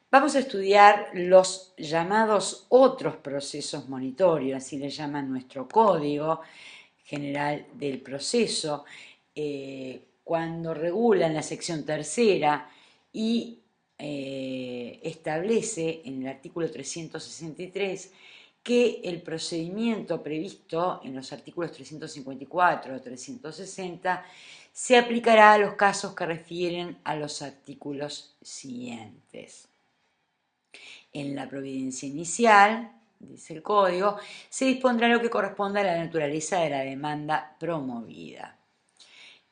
Vamos a estudiar los llamados otros procesos monitorios, así le llaman nuestro código general del proceso, cuando regula en la sección tercera y establece en el artículo 363 que el procedimiento previsto en los artículos 354 o 360 se aplicará a los casos que refieren a los artículos siguientes. En la providencia inicial, dice el código, se dispondrá lo que corresponda a la naturaleza de la demanda promovida.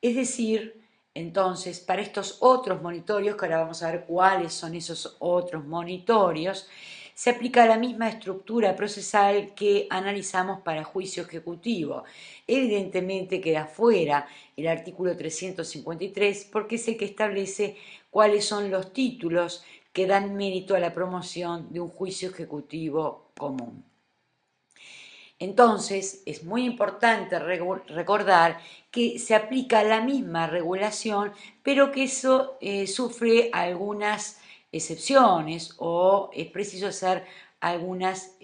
Es decir, entonces, para estos otros monitorios, que ahora vamos a ver cuáles son esos otros monitorios, se aplica la misma estructura procesal que analizamos para juicio ejecutivo. Evidentemente queda fuera el artículo 353 porque es el que establece cuáles son los títulos que dan mérito a la promoción de un juicio ejecutivo común. Entonces, es muy importante recordar que se aplica la misma regulación, pero que eso sufre algunas excepciones o es preciso hacer algunas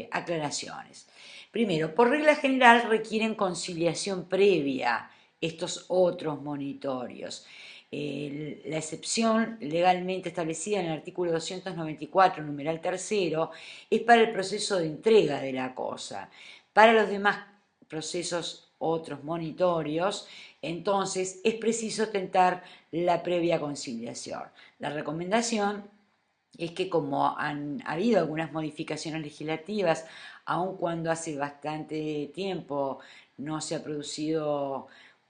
aclaraciones. Primero, por regla general requieren conciliación previa estos otros monitorios. La excepción legalmente establecida en el artículo 294, numeral tercero, es para el proceso de entrega de la cosa. Para los demás procesos, otros monitorios, entonces es preciso tentar la previa conciliación. La recomendación es que como han habido algunas modificaciones legislativas, aun cuando hace bastante tiempo no se ha producido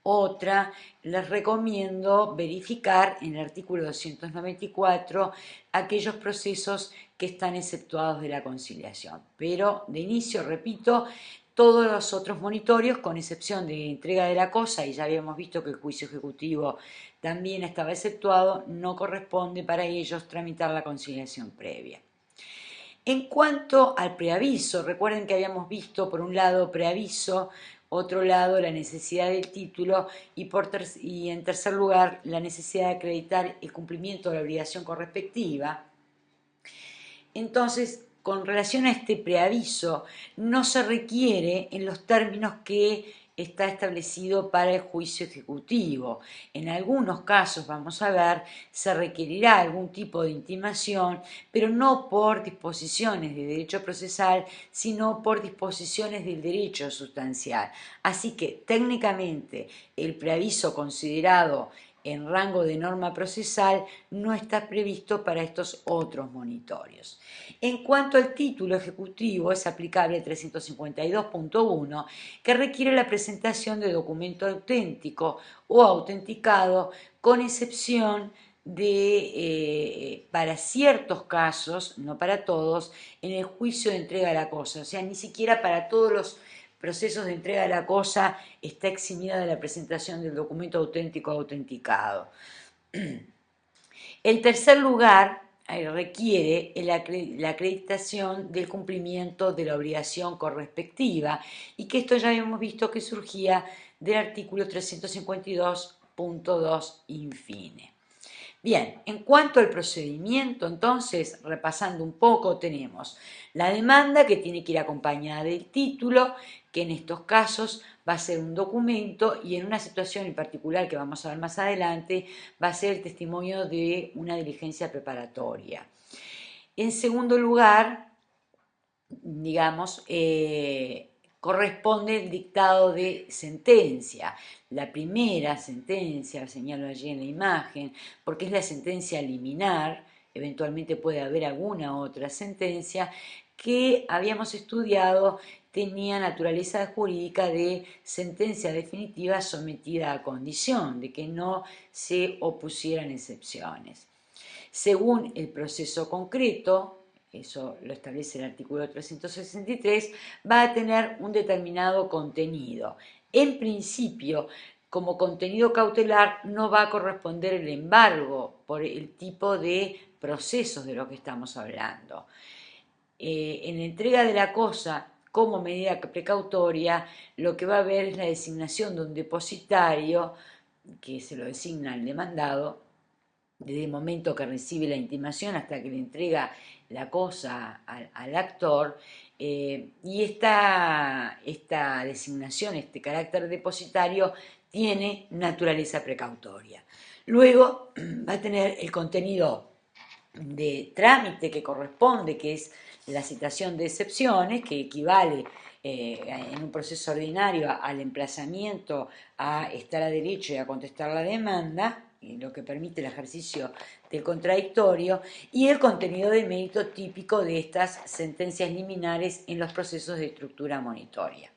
otra, les recomiendo verificar en el artículo 294 aquellos procesos que están exceptuados de la conciliación. Pero de inicio, repito, todos los otros monitorios, con excepción de entrega de la cosa, y ya habíamos visto que el juicio ejecutivo también estaba exceptuado, no corresponde para ellos tramitar la conciliación previa. En cuanto al preaviso, recuerden que habíamos visto por un lado preaviso, otro lado la necesidad del título y en tercer lugar la necesidad de acreditar el cumplimiento de la obligación correspectiva. Entonces, con relación a este preaviso, no se requiere en los términos que está establecido para el juicio ejecutivo. En algunos casos, vamos a ver, se requerirá algún tipo de intimación, pero no por disposiciones de derecho procesal, sino por disposiciones del derecho sustancial. Así que técnicamente el preaviso considerado en rango de norma procesal no está previsto para estos otros monitorios. En cuanto al título ejecutivo, es aplicable 352.1, que requiere la presentación de documento auténtico o autenticado, con excepción de, para ciertos casos, no para todos, en el juicio de entrega de la cosa. O sea, ni siquiera para todos los procesos de entrega de la cosa está eximida de la presentación del documento auténtico o autenticado. El tercer lugar requiere la acreditación del cumplimiento de la obligación correspectiva y que esto ya habíamos visto que surgía del artículo 352.2 infine. Bien, en cuanto al procedimiento, entonces, repasando un poco, tenemos la demanda que tiene que ir acompañada del título, que en estos casos va a ser un documento y en una situación en particular que vamos a ver más adelante, va a ser el testimonio de una diligencia preparatoria. En segundo lugar, digamos, corresponde el dictado de sentencia. La primera sentencia, señalo allí en la imagen, porque es la sentencia liminar, eventualmente puede haber alguna otra sentencia, que habíamos estudiado tenía naturaleza jurídica de sentencia definitiva sometida a condición, de que no se opusieran excepciones. Según el proceso concreto, eso lo establece el artículo 363, va a tener un determinado contenido. En principio, como contenido cautelar no va a corresponder el embargo por el tipo de procesos de lo que estamos hablando. En la entrega de la cosa como medida precautoria, lo que va a haber es la designación de un depositario, que se lo designa el demandado, desde el momento que recibe la intimación hasta que le entrega la cosa al actor, y esta designación, este carácter depositario, tiene naturaleza precautoria. Luego va a tener el contenido de trámite que corresponde, que es la citación de excepciones, que equivale en un proceso ordinario al emplazamiento a estar a derecho y a contestar la demanda, lo que permite el ejercicio del contradictorio, y el contenido de mérito típico de estas sentencias liminares en los procesos de estructura monitoria.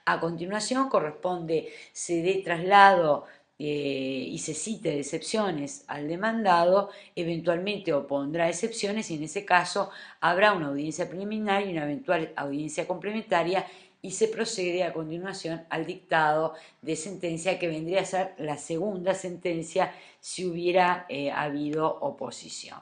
A continuación corresponde, se dé traslado y se cite de excepciones al demandado, eventualmente opondrá excepciones y en ese caso habrá una audiencia preliminar y una eventual audiencia complementaria y se procede a continuación al dictado de sentencia, que vendría a ser la segunda sentencia si hubiera habido oposición.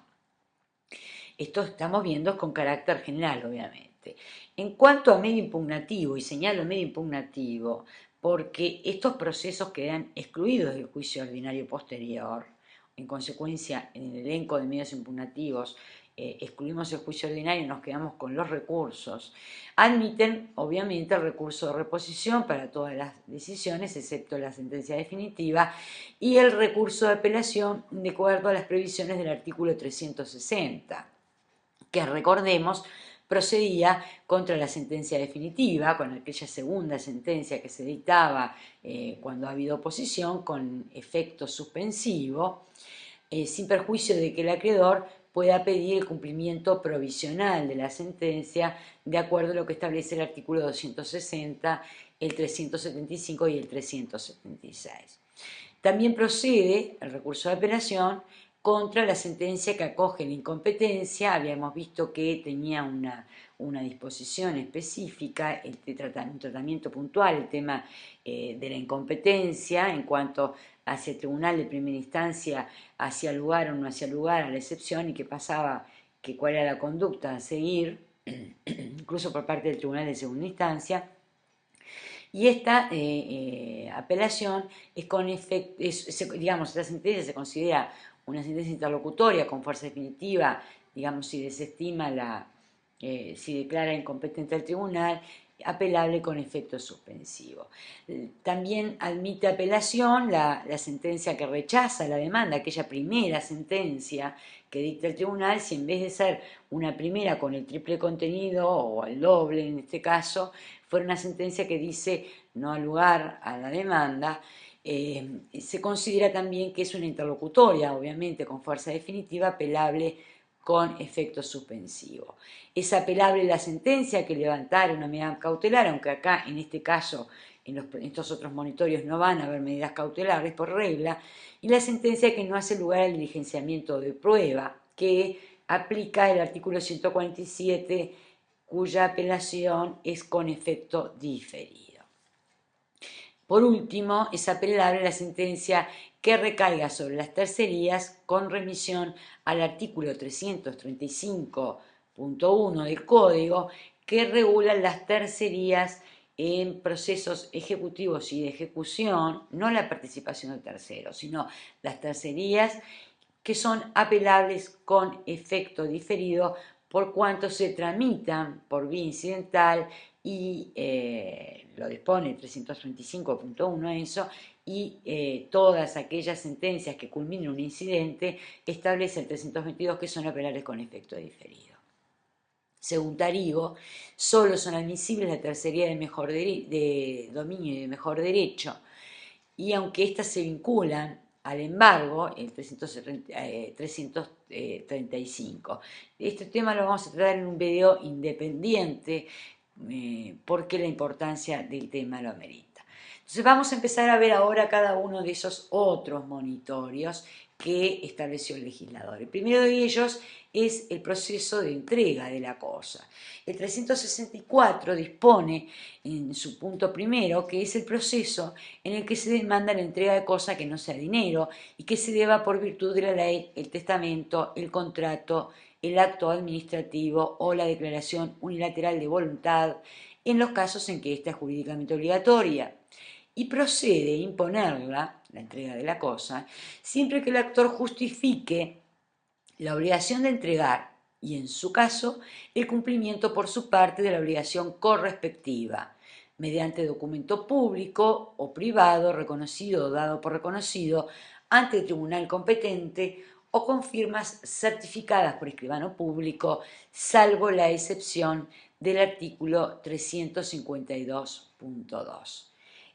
Esto estamos viendo con carácter general, obviamente. En cuanto a medio impugnativo, y señalo medio impugnativo porque estos procesos quedan excluidos del juicio ordinario posterior. En consecuencia, en el elenco de medios impugnativos excluimos el juicio ordinario y nos quedamos con los recursos. Admiten, obviamente, el recurso de reposición para todas las decisiones, excepto la sentencia definitiva, y el recurso de apelación de acuerdo a las previsiones del artículo 360, que recordemos procedía contra la sentencia definitiva, con aquella segunda sentencia que se dictaba cuando ha habido oposición, con efecto suspensivo, sin perjuicio de que el acreedor pueda pedir el cumplimiento provisional de la sentencia de acuerdo a lo que establece el artículo 260, el 375 y el 376. También procede el recurso de apelación contra la sentencia que acoge la incompetencia. Habíamos visto que tenía una disposición específica, un tratamiento puntual, el tema de la incompetencia en cuanto hacia el tribunal de primera instancia hacía lugar o no hacía lugar a la excepción, y qué pasaba, que cuál era la conducta a seguir, incluso por parte del tribunal de segunda instancia. Y esta apelación es con efecto, digamos, esta sentencia se considera una sentencia interlocutoria con fuerza definitiva, digamos, si desestima si declara incompetente al tribunal, apelable con efecto suspensivo. También admite apelación la sentencia que rechaza la demanda, aquella primera sentencia que dicta el tribunal, si en vez de ser una primera con el triple contenido o el doble en este caso, fuera una sentencia que dice no al lugar a la demanda, se considera también que es una interlocutoria, obviamente con fuerza definitiva, apelable con efecto suspensivo. Es apelable la sentencia que levantara una medida cautelar, aunque acá en este caso, en estos otros monitorios no van a haber medidas cautelares por regla, y la sentencia que no hace lugar al diligenciamiento de prueba, que aplica el artículo 147, cuya apelación es con efecto diferido. Por último, es apelable la sentencia que recaiga sobre las tercerías con remisión al artículo 335.1 del Código, que regula las tercerías en procesos ejecutivos y de ejecución, no la participación de terceros, sino las tercerías que son apelables con efecto diferido por cuanto se tramitan por vía incidental y lo dispone el 335.1 eso, y todas aquellas sentencias que culminen un incidente establece el 322 que son apelables con efecto diferido. Según Tarigo, solo son admisibles la tercería de dominio y de mejor derecho, y aunque éstas se vinculan al embargo, el 335. Este tema lo vamos a tratar en un video independiente porque la importancia del tema lo amerita. Entonces vamos a empezar a ver ahora cada uno de esos otros monitorios que estableció el legislador. El primero de ellos es el proceso de entrega de la cosa. El 364 dispone en su punto primero que es el proceso en el que se demanda la entrega de cosa que no sea dinero y que se deba por virtud de la ley, el testamento, el contrato, el acto administrativo o la declaración unilateral de voluntad en los casos en que ésta es jurídicamente obligatoria, y procede a imponerla, la entrega de la cosa, siempre que el actor justifique la obligación de entregar y, en su caso, el cumplimiento por su parte de la obligación correspectiva, mediante documento público o privado reconocido o dado por reconocido ante el tribunal competente o con firmas certificadas por escribano público, salvo la excepción del artículo 352.2.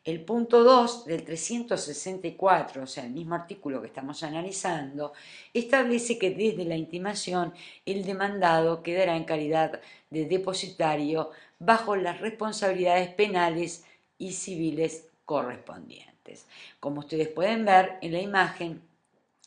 El punto 2 del 364, o sea, el mismo artículo que estamos analizando, establece que desde la intimación el demandado quedará en calidad de depositario bajo las responsabilidades penales y civiles correspondientes. Como ustedes pueden ver en la imagen,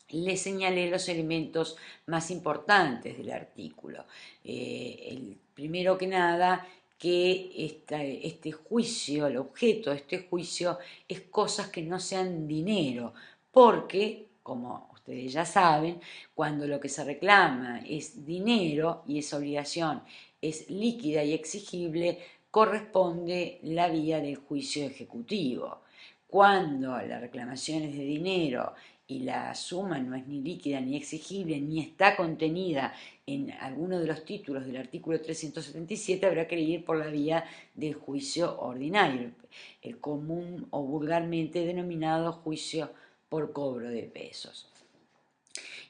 les señalé los elementos más importantes del artículo. El primero que nada, que este juicio, el objeto de este juicio, es cosas que no sean dinero, porque, como ustedes ya saben, cuando lo que se reclama es dinero y esa obligación es líquida y exigible, corresponde la vía del juicio ejecutivo. Cuando la reclamación es de dinero y la suma no es ni líquida ni exigible, ni está contenida en alguno de los títulos del artículo 377, habrá que ir por la vía del juicio ordinario, el común o vulgarmente denominado juicio por cobro de pesos.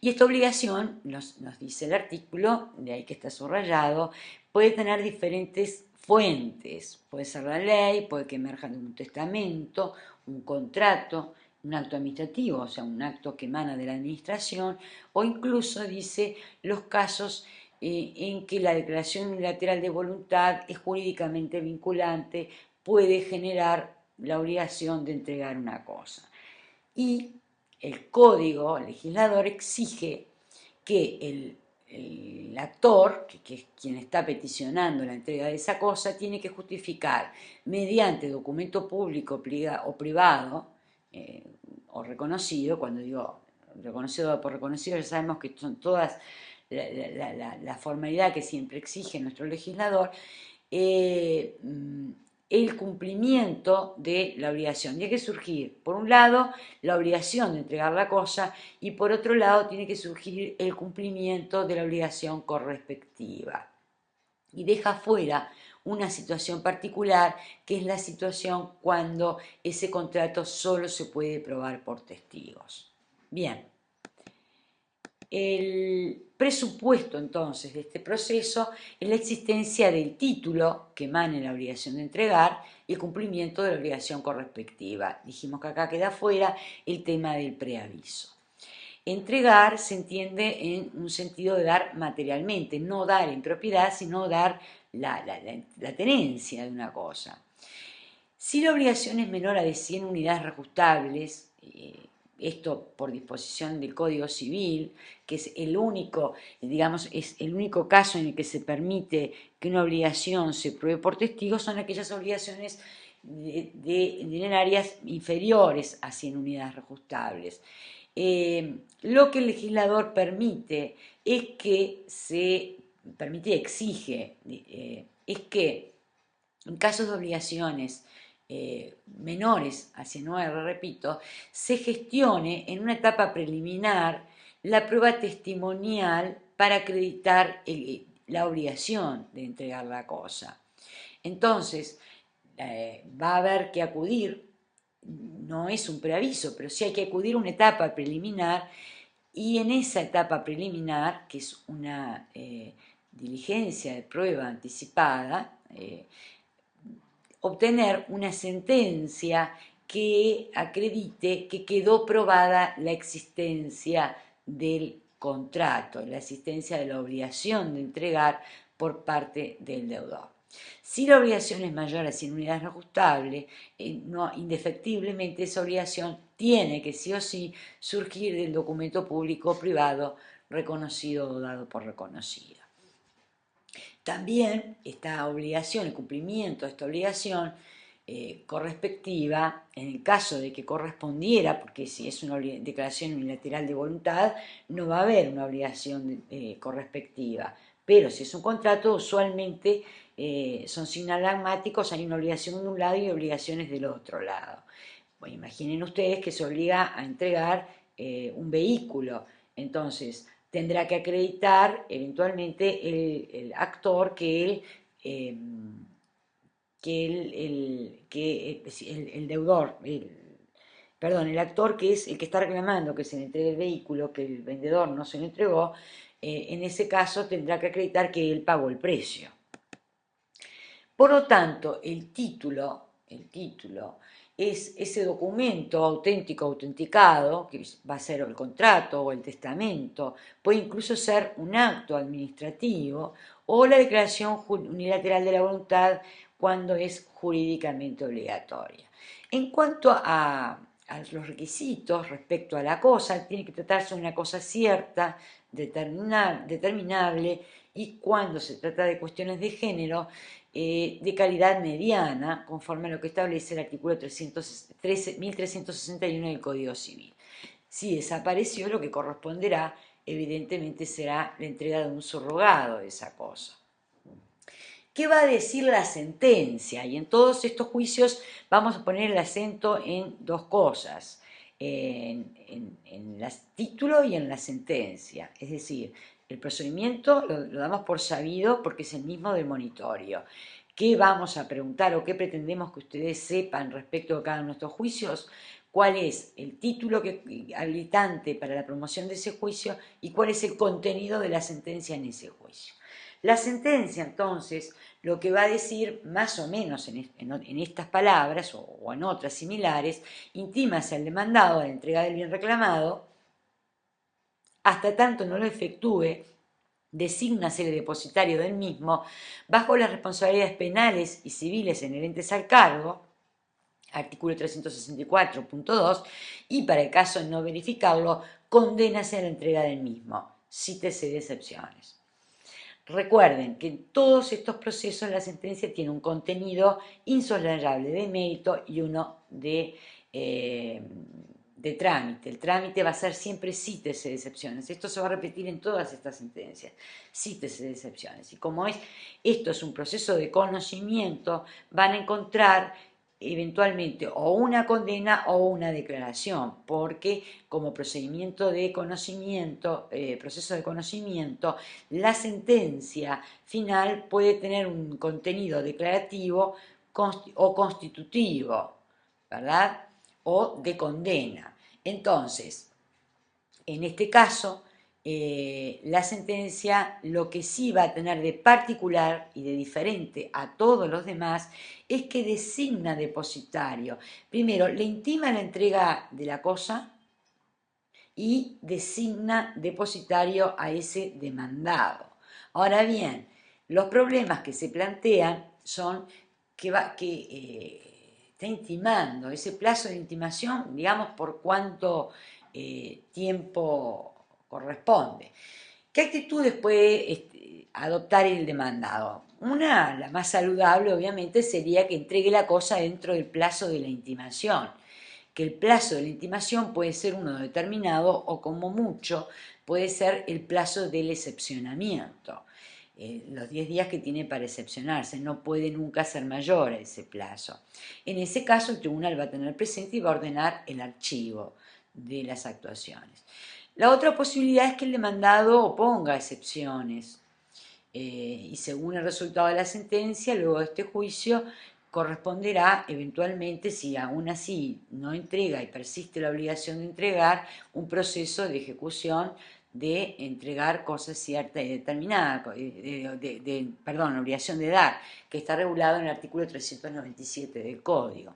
Y esta obligación, nos dice el artículo, de ahí que está subrayado, puede tener diferentes fuentes. Puede ser la ley, puede que emerja de un testamento, un contrato, un acto administrativo, o sea, un acto que emana de la administración, o incluso dice los casos en que la declaración unilateral de voluntad es jurídicamente vinculante, puede generar la obligación de entregar una cosa. Y el código legislador exige que el actor, que es quien está peticionando la entrega de esa cosa, tiene que justificar mediante documento público o privado o reconocido. Cuando digo reconocido o por reconocido, ya sabemos que son todas la formalidad que siempre exige nuestro legislador, el cumplimiento de la obligación. Tiene que surgir, por un lado, la obligación de entregar la cosa y por otro lado tiene que surgir el cumplimiento de la obligación correspectiva. Y deja fuera una situación particular, que es la situación cuando ese contrato solo se puede probar por testigos. Bien. El presupuesto entonces de este proceso es la existencia del título que emane la obligación de entregar y el cumplimiento de la obligación correspectiva. Dijimos que acá queda fuera el tema del preaviso. Entregar se entiende en un sentido de dar materialmente, no dar en propiedad, sino dar la tenencia de una cosa. Si la obligación es menor a de 100 unidades reajustables, esto por disposición del Código Civil, que es el único, digamos, es el único caso en el que se permite que una obligación se pruebe por testigos, son aquellas obligaciones dinerarias inferiores a 100 unidades reajustables. Lo que el legislador permite es que permite y exige, es que en casos de obligaciones menores a 109, repito, se gestione en una etapa preliminar la prueba testimonial para acreditar la obligación de entregar la cosa. Entonces, va a haber que acudir, no es un preaviso, pero sí hay que acudir a una etapa preliminar, y en esa etapa preliminar, que es una diligencia de prueba anticipada, obtener una sentencia que acredite que quedó probada la existencia del contrato, la existencia de la obligación de entregar por parte del deudor. Si la obligación es mayor a 100 unidades no ajustables, indefectiblemente esa obligación tiene que sí o sí surgir del documento público o privado reconocido o dado por reconocido. También esta obligación, el cumplimiento de esta obligación correspectiva, en el caso de que correspondiera, porque si es una declaración unilateral de voluntad, no va a haber una obligación correspectiva. Pero si es un contrato, usualmente son sinalagmáticos, hay una obligación de un lado y obligaciones del otro lado. Pues imaginen ustedes que se obliga a entregar un vehículo, entonces tendrá que acreditar eventualmente el actor eh, el deudor, perdón, el actor que es el que está reclamando que se le entregue el vehículo, que el vendedor no se lo entregó, en ese caso tendrá que acreditar que él pagó el precio. Por lo tanto, el título es ese documento auténtico, autenticado, que va a ser el contrato o el testamento, puede incluso ser un acto administrativo o la declaración unilateral de la voluntad cuando es jurídicamente obligatoria. En cuanto a los requisitos respecto a la cosa, tiene que tratarse de una cosa cierta, determinable, y cuando se trata de cuestiones de género, de calidad mediana, conforme a lo que establece el artículo 1361 del Código Civil. Si desapareció, lo que corresponderá, evidentemente, será la entrega de un subrogado de esa cosa. ¿Qué va a decir la sentencia? Y en todos estos juicios vamos a poner el acento en dos cosas, en el título y en la sentencia. Es decir, el procedimiento lo damos por sabido porque es el mismo del monitorio. ¿Qué vamos a preguntar o qué pretendemos que ustedes sepan respecto a cada uno de nuestros juicios? ¿Cuál es el título habilitante para la promoción de ese juicio y cuál es el contenido de la sentencia en ese juicio? La sentencia, entonces, lo que va a decir más o menos en estas palabras o en otras similares, intímase al demandado a la entrega del bien reclamado, hasta tanto no lo efectúe, desígnase el depositario del mismo, bajo las responsabilidades penales y civiles inherentes al cargo, artículo 364.2, y para el caso de no verificarlo, condénase a la entrega del mismo, cítese de excepciones. Recuerden que en todos estos procesos la sentencia tiene un contenido insoslayable de mérito y uno de trámite. El trámite va a ser siempre cítese de excepciones. Esto se va a repetir en todas estas sentencias. Cítese de excepciones. Y como esto es un proceso de conocimiento, van a encontrar eventualmente o una condena o una declaración, porque como procedimiento de conocimiento, proceso de conocimiento, la sentencia final puede tener un contenido declarativo o constitutivo, ¿verdad? O de condena. Entonces, en este caso, la sentencia lo que sí va a tener de particular y de diferente a todos los demás es que designa depositario. Primero, le intima la entrega de la cosa y designa depositario a ese demandado. Ahora bien, los problemas que se plantean son que está intimando, ese plazo de intimación, digamos, por cuánto tiempo corresponde. ¿Qué actitudes puede adoptar el demandado? Una, la más saludable, obviamente, sería que entregue la cosa dentro del plazo de la intimación, que el plazo de la intimación puede ser uno determinado o como mucho puede ser el plazo del excepcionamiento. Los 10 días que tiene para excepcionarse, no puede nunca ser mayor a ese plazo. En ese caso el tribunal va a tener presente y va a ordenar el archivo de las actuaciones. La otra posibilidad es que el demandado oponga excepciones y según el resultado de la sentencia, luego de este juicio, corresponderá eventualmente, si aún así no entrega y persiste la obligación de entregar, un proceso de ejecución de entregar cosas ciertas y determinadas, perdón, la obligación de dar, que está regulado en el artículo 397 del Código.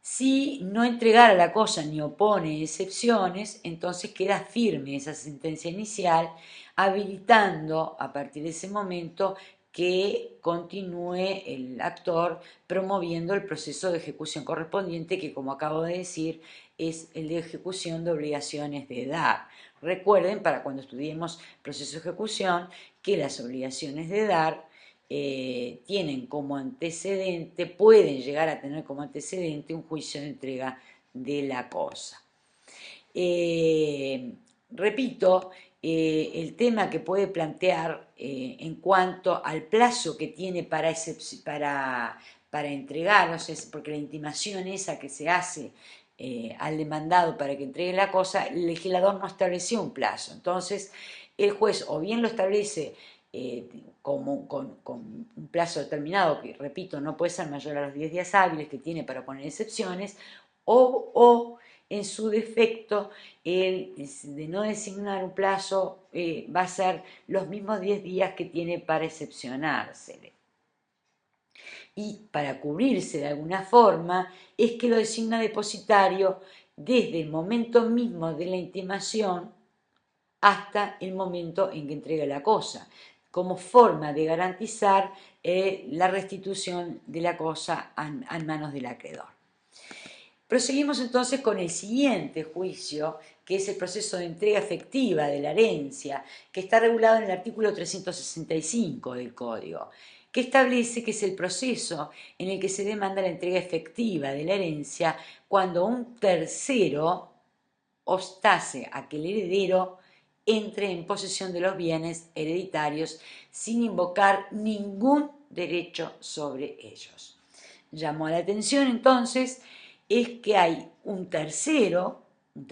Si no entregara la cosa ni opone excepciones, entonces queda firme esa sentencia inicial, habilitando a partir de ese momento que continúe el actor promoviendo el proceso de ejecución correspondiente, que como acabo de decir es el de ejecución de obligaciones de dar. Recuerden, para cuando estudiemos proceso de ejecución, que las obligaciones de dar tienen como antecedente, pueden llegar a tener como antecedente un juicio de entrega de la cosa. Repito el tema que puede plantear en cuanto al plazo que tiene para entregar, no sé, porque la intimación esa que se hace al demandado para que entregue la cosa, el legislador no estableció un plazo. Entonces, el juez o bien lo establece con un plazo determinado, que repito, no puede ser mayor a los 10 días hábiles que tiene para poner excepciones, o en su defecto, el de no designar un plazo va a ser los mismos 10 días que tiene para excepcionársele. Y para cubrirse de alguna forma es que lo designa depositario desde el momento mismo de la intimación hasta el momento en que entrega la cosa, como forma de garantizar la restitución de la cosa a manos del acreedor. Proseguimos entonces con el siguiente juicio, que es el proceso de entrega efectiva de la herencia, que está regulado en el artículo 365 del Código, que establece que es el proceso en el que se demanda la entrega efectiva de la herencia cuando un tercero obstase a que el heredero entre en posesión de los bienes hereditarios sin invocar ningún derecho sobre ellos. Llamó la atención entonces es que hay un tercero en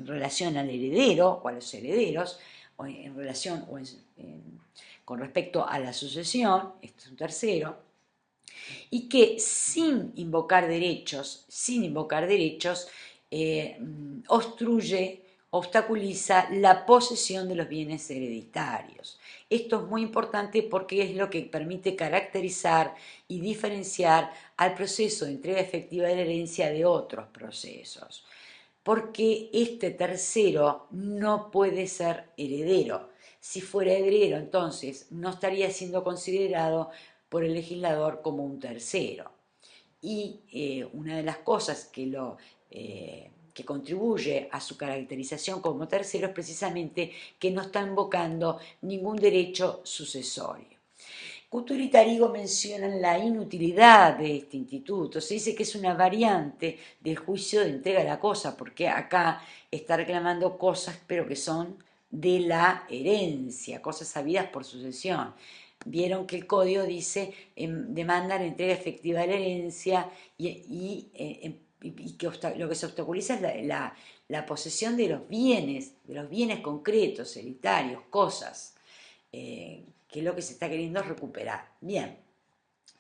relación al heredero o a los herederos, o en relación con respecto a la sucesión, este es un tercero, y que sin invocar derechos, obstaculiza la posesión de los bienes hereditarios. Esto es muy importante porque es lo que permite caracterizar y diferenciar al proceso de entrega efectiva de la herencia de otros procesos. Porque este tercero no puede ser heredero. Si fuera heredero, entonces no estaría siendo considerado por el legislador como un tercero. Y una de las cosas que contribuye a su caracterización como tercero es precisamente que no está invocando ningún derecho sucesorio. Couture y Tarigo mencionan la inutilidad de este instituto. Se dice que es una variante del juicio de entrega de la cosa, porque acá está reclamando cosas, pero que son de la herencia, cosas sabidas por sucesión. Vieron que el código dice demanda la entrega efectiva de la herencia y que lo que se obstaculiza es la posesión de los bienes concretos, hereditarios, cosas, que es lo que se está queriendo recuperar. Bien,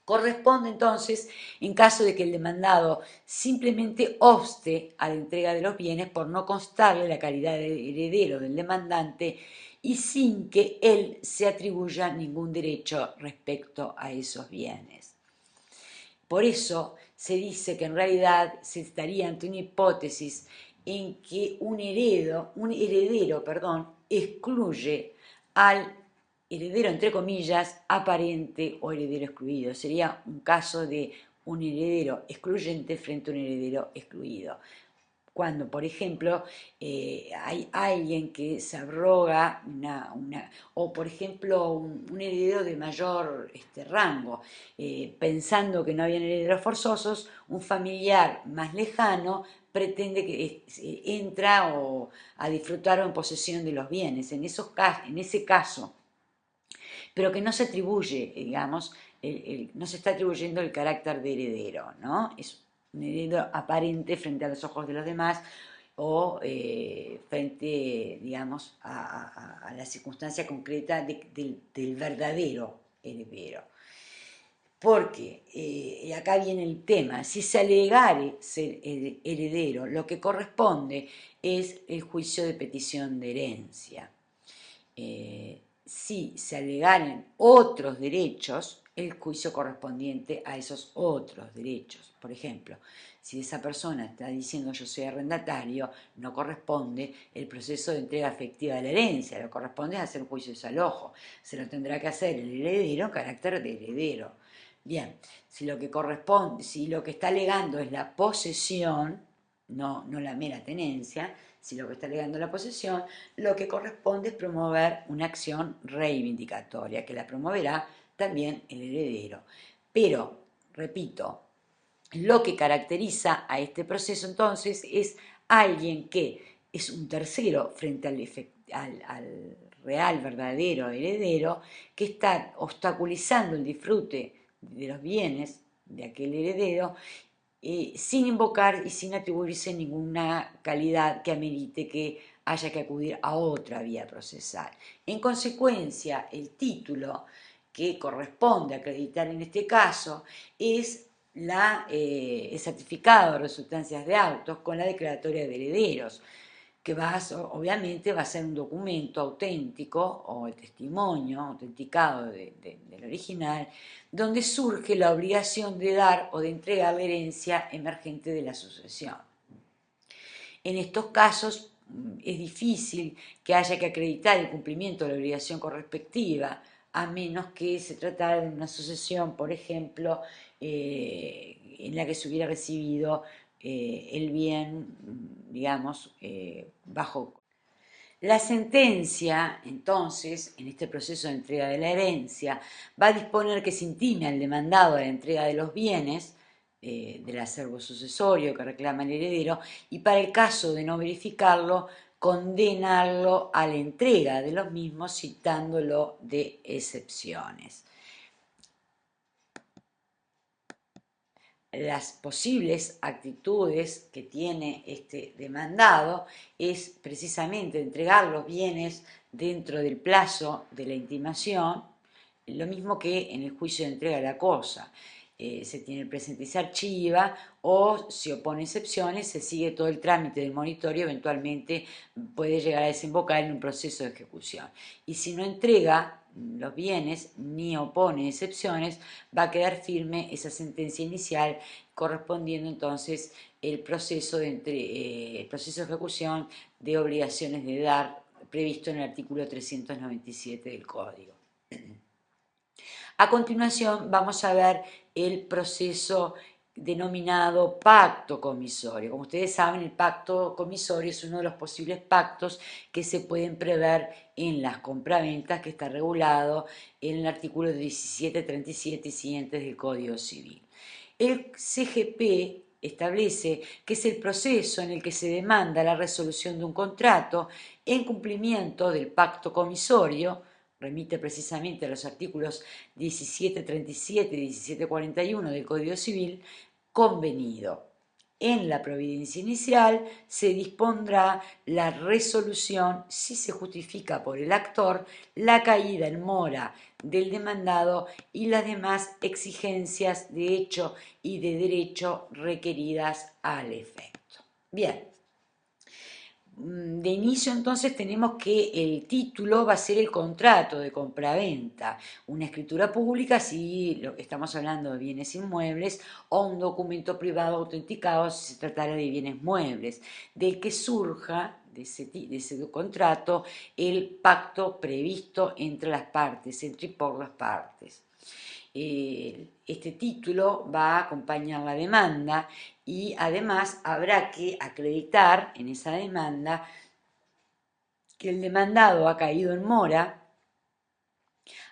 corresponde entonces, en caso de que el demandado simplemente obste a la entrega de los bienes por no constarle la calidad de heredero del demandante y sin que él se atribuya ningún derecho respecto a esos bienes. Por eso se dice que en realidad se estaría ante una hipótesis en que un heredero, excluye al heredero, entre comillas, aparente o heredero excluido. Sería un caso de un heredero excluyente frente a un heredero excluido. Cuando, por ejemplo, hay alguien que se abroga o por ejemplo un heredero de mayor rango, pensando que no habían herederos forzosos, un familiar más lejano pretende que entra a disfrutar o en posesión de los bienes. En ese caso, pero que no se atribuye, digamos, no se está atribuyendo el carácter de heredero, ¿no? Es un heredero aparente frente a los ojos de los demás o frente, digamos, a la circunstancia concreta del verdadero heredero. Porque, y acá viene el tema, si se alegare ser heredero, lo que corresponde es el juicio de petición de herencia. Si se alegaren otros derechos, el juicio correspondiente a esos otros derechos. Por ejemplo, si esa persona está diciendo yo soy arrendatario, no corresponde el proceso de entrega efectiva de la herencia, lo corresponde hacer un juicio de desalojo. Se lo tendrá que hacer el heredero en carácter de heredero. Bien, si lo que está alegando es la posesión, no la mera tenencia, si lo que está alegando la posesión, lo que corresponde es promover una acción reivindicatoria, que la promoverá también el heredero. Pero, repito, lo que caracteriza a este proceso entonces es alguien que es un tercero frente al real, verdadero heredero, que está obstaculizando el disfrute de los bienes de aquel heredero, sin invocar y sin atribuirse ninguna calidad que amerite que haya que acudir a otra vía procesal. En consecuencia, el título que corresponde acreditar en este caso es el certificado de resultancias de autos con la declaratoria de herederos, que obviamente va a ser un documento auténtico o el testimonio autenticado del original, donde surge la obligación de dar o de entregar la herencia emergente de la sucesión. En estos casos es difícil que haya que acreditar el cumplimiento de la obligación correspectiva, a menos que se tratara de una sucesión, por ejemplo, en la que se hubiera recibido el bien, digamos, bajo. La sentencia, entonces, en este proceso de entrega de la herencia, va a disponer que se intime al demandado a la entrega de los bienes del acervo sucesorio que reclama el heredero, y para el caso de no verificarlo, condenarlo a la entrega de los mismos, citándolo de excepciones. Las posibles actitudes que tiene este demandado es precisamente entregar los bienes dentro del plazo de la intimación, lo mismo que en el juicio de entrega de la cosa. Se tiene el presente y se archiva, o si opone excepciones se sigue todo el trámite del monitorio, eventualmente puede llegar a desembocar en un proceso de ejecución. Y si no entrega los bienes ni opone excepciones, va a quedar firme esa sentencia inicial, correspondiendo entonces el proceso el proceso de ejecución de obligaciones de dar previsto en el artículo 397 del Código. A continuación vamos a ver el proceso denominado pacto comisorio. Como ustedes saben, el pacto comisorio es uno de los posibles pactos que se pueden prever en las compraventas, que está regulado en el artículo 1737 y siguientes del Código Civil. El CGP establece que es el proceso en el que se demanda la resolución de un contrato en cumplimiento del pacto comisorio, remite precisamente a los artículos 1737 y 1741 del Código Civil, convenido. En la providencia inicial se dispondrá la resolución si se justifica por el actor la caída en mora del demandado y las demás exigencias de hecho y de derecho requeridas al efecto. Bien. De inicio entonces tenemos que el título va a ser el contrato de compraventa, una escritura pública si estamos hablando de bienes inmuebles, o un documento privado autenticado si se tratara de bienes muebles, del que surja de ese contrato el pacto previsto entre las partes, entre y por las partes. Este título va a acompañar la demanda y además habrá que acreditar en esa demanda que el demandado ha caído en mora,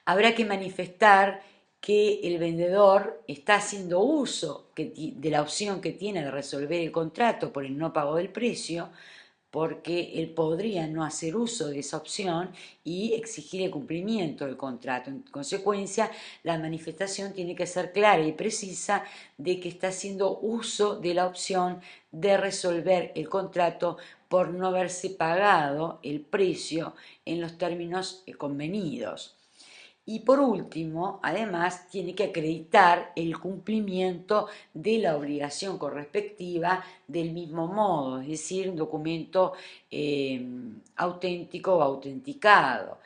habrá que manifestar que el vendedor está haciendo uso de la opción que tiene de resolver el contrato por el no pago del precio, porque él podría no hacer uso de esa opción y exigir el cumplimiento del contrato. En consecuencia, la manifestación tiene que ser clara y precisa de que está haciendo uso de la opción de resolver el contrato por no haberse pagado el precio en los términos convenidos. Y por último, además, tiene que acreditar el cumplimiento de la obligación correspectiva del mismo modo, es decir, un documento auténtico o autenticado.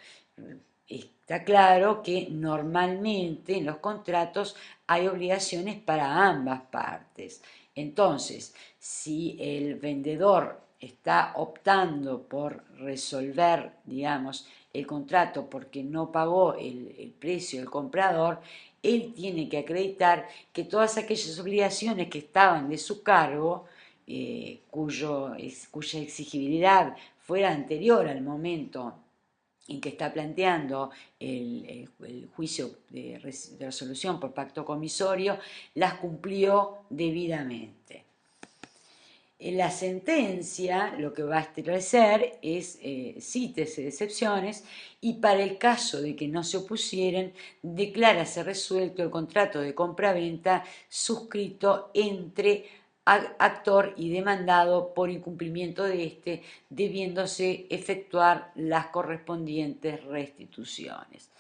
Está claro que normalmente en los contratos hay obligaciones para ambas partes. Entonces, si el vendedor está optando por resolver, digamos, el contrato porque no pagó el precio del comprador, él tiene que acreditar que todas aquellas obligaciones que estaban de su cargo, cuya exigibilidad fuera anterior al momento en que está planteando el juicio de resolución por pacto comisorio, las cumplió debidamente. La sentencia lo que va a establecer es cítese de excepciones y para el caso de que no se opusieren, declárase resuelto el contrato de compra-venta suscrito entre actor y demandado por incumplimiento de este, debiéndose efectuar las correspondientes restituciones.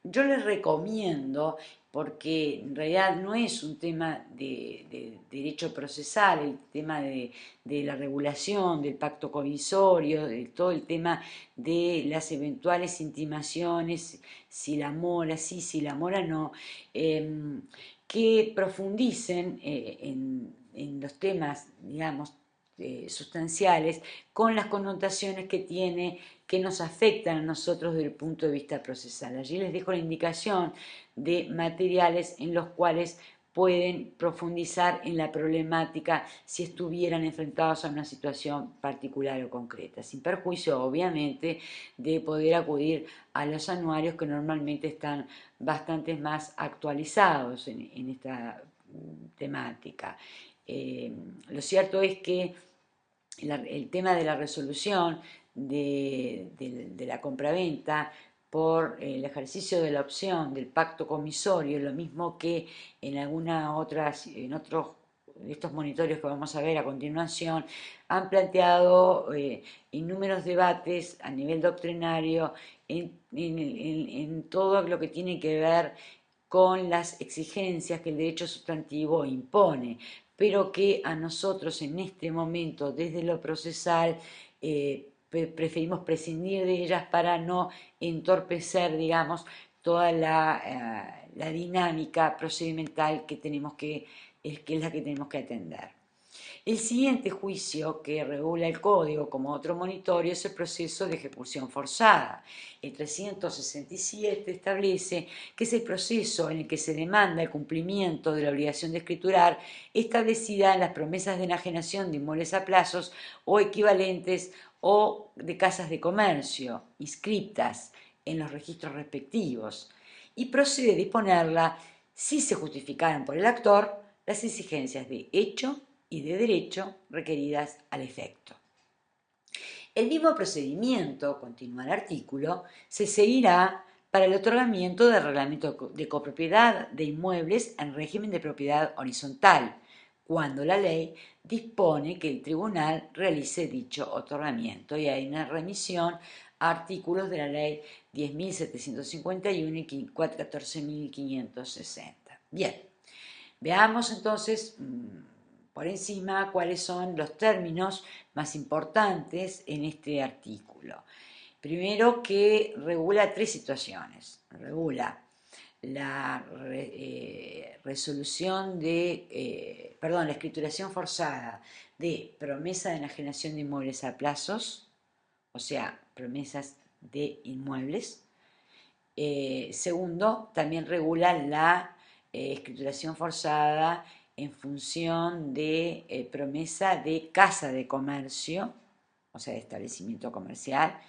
Yo les recomiendo, porque en realidad no es un tema de derecho procesal, el tema de la regulación, del pacto comisorio, de todo el tema de las eventuales intimaciones, si la mora sí, si la mora no, que profundicen en los temas, digamos, sustanciales, con las connotaciones que tiene, que nos afectan a nosotros desde el punto de vista procesal. Allí les dejo la indicación de materiales en los cuales pueden profundizar en la problemática si estuvieran enfrentados a una situación particular o concreta, sin perjuicio, obviamente, de poder acudir a los anuarios que normalmente están bastante más actualizados en esta temática. Lo cierto es que el tema de la resolución de la compraventa por el ejercicio de la opción del pacto comisorio, lo mismo que en otros de estos monitorios que vamos a ver a continuación, han planteado innúmeros debates a nivel doctrinario en todo lo que tiene que ver con las exigencias que el derecho sustantivo impone, pero que a nosotros en este momento, desde lo procesal, preferimos prescindir de ellas para no entorpecer, digamos, toda la dinámica procedimental que es la que tenemos que atender. El siguiente juicio que regula el código como otro monitorio es el proceso de ejecución forzada. El 367 establece que es el proceso en el que se demanda el cumplimiento de la obligación de escriturar establecida en las promesas de enajenación de inmuebles a plazos o equivalentes o de casas de comercio inscriptas en los registros respectivos y procede a disponerla si se justificaran por el actor las exigencias de hecho y de derecho requeridas al efecto. El mismo procedimiento, continúa el artículo, se seguirá para el otorgamiento del reglamento de copropiedad de inmuebles en régimen de propiedad horizontal, cuando la ley dispone que el tribunal realice dicho otorgamiento y hay una remisión a artículos de la ley 10.751 y 14.560. Bien, veamos entonces por encima cuáles son los términos más importantes en este artículo. Primero, que regula tres situaciones. Regula la resolución la escrituración forzada de promesa de enajenación de inmuebles a plazos, o sea, promesas de inmuebles. Segundo, también regula la escrituración forzada en función de promesa de casa de comercio, o sea, de establecimiento comercial.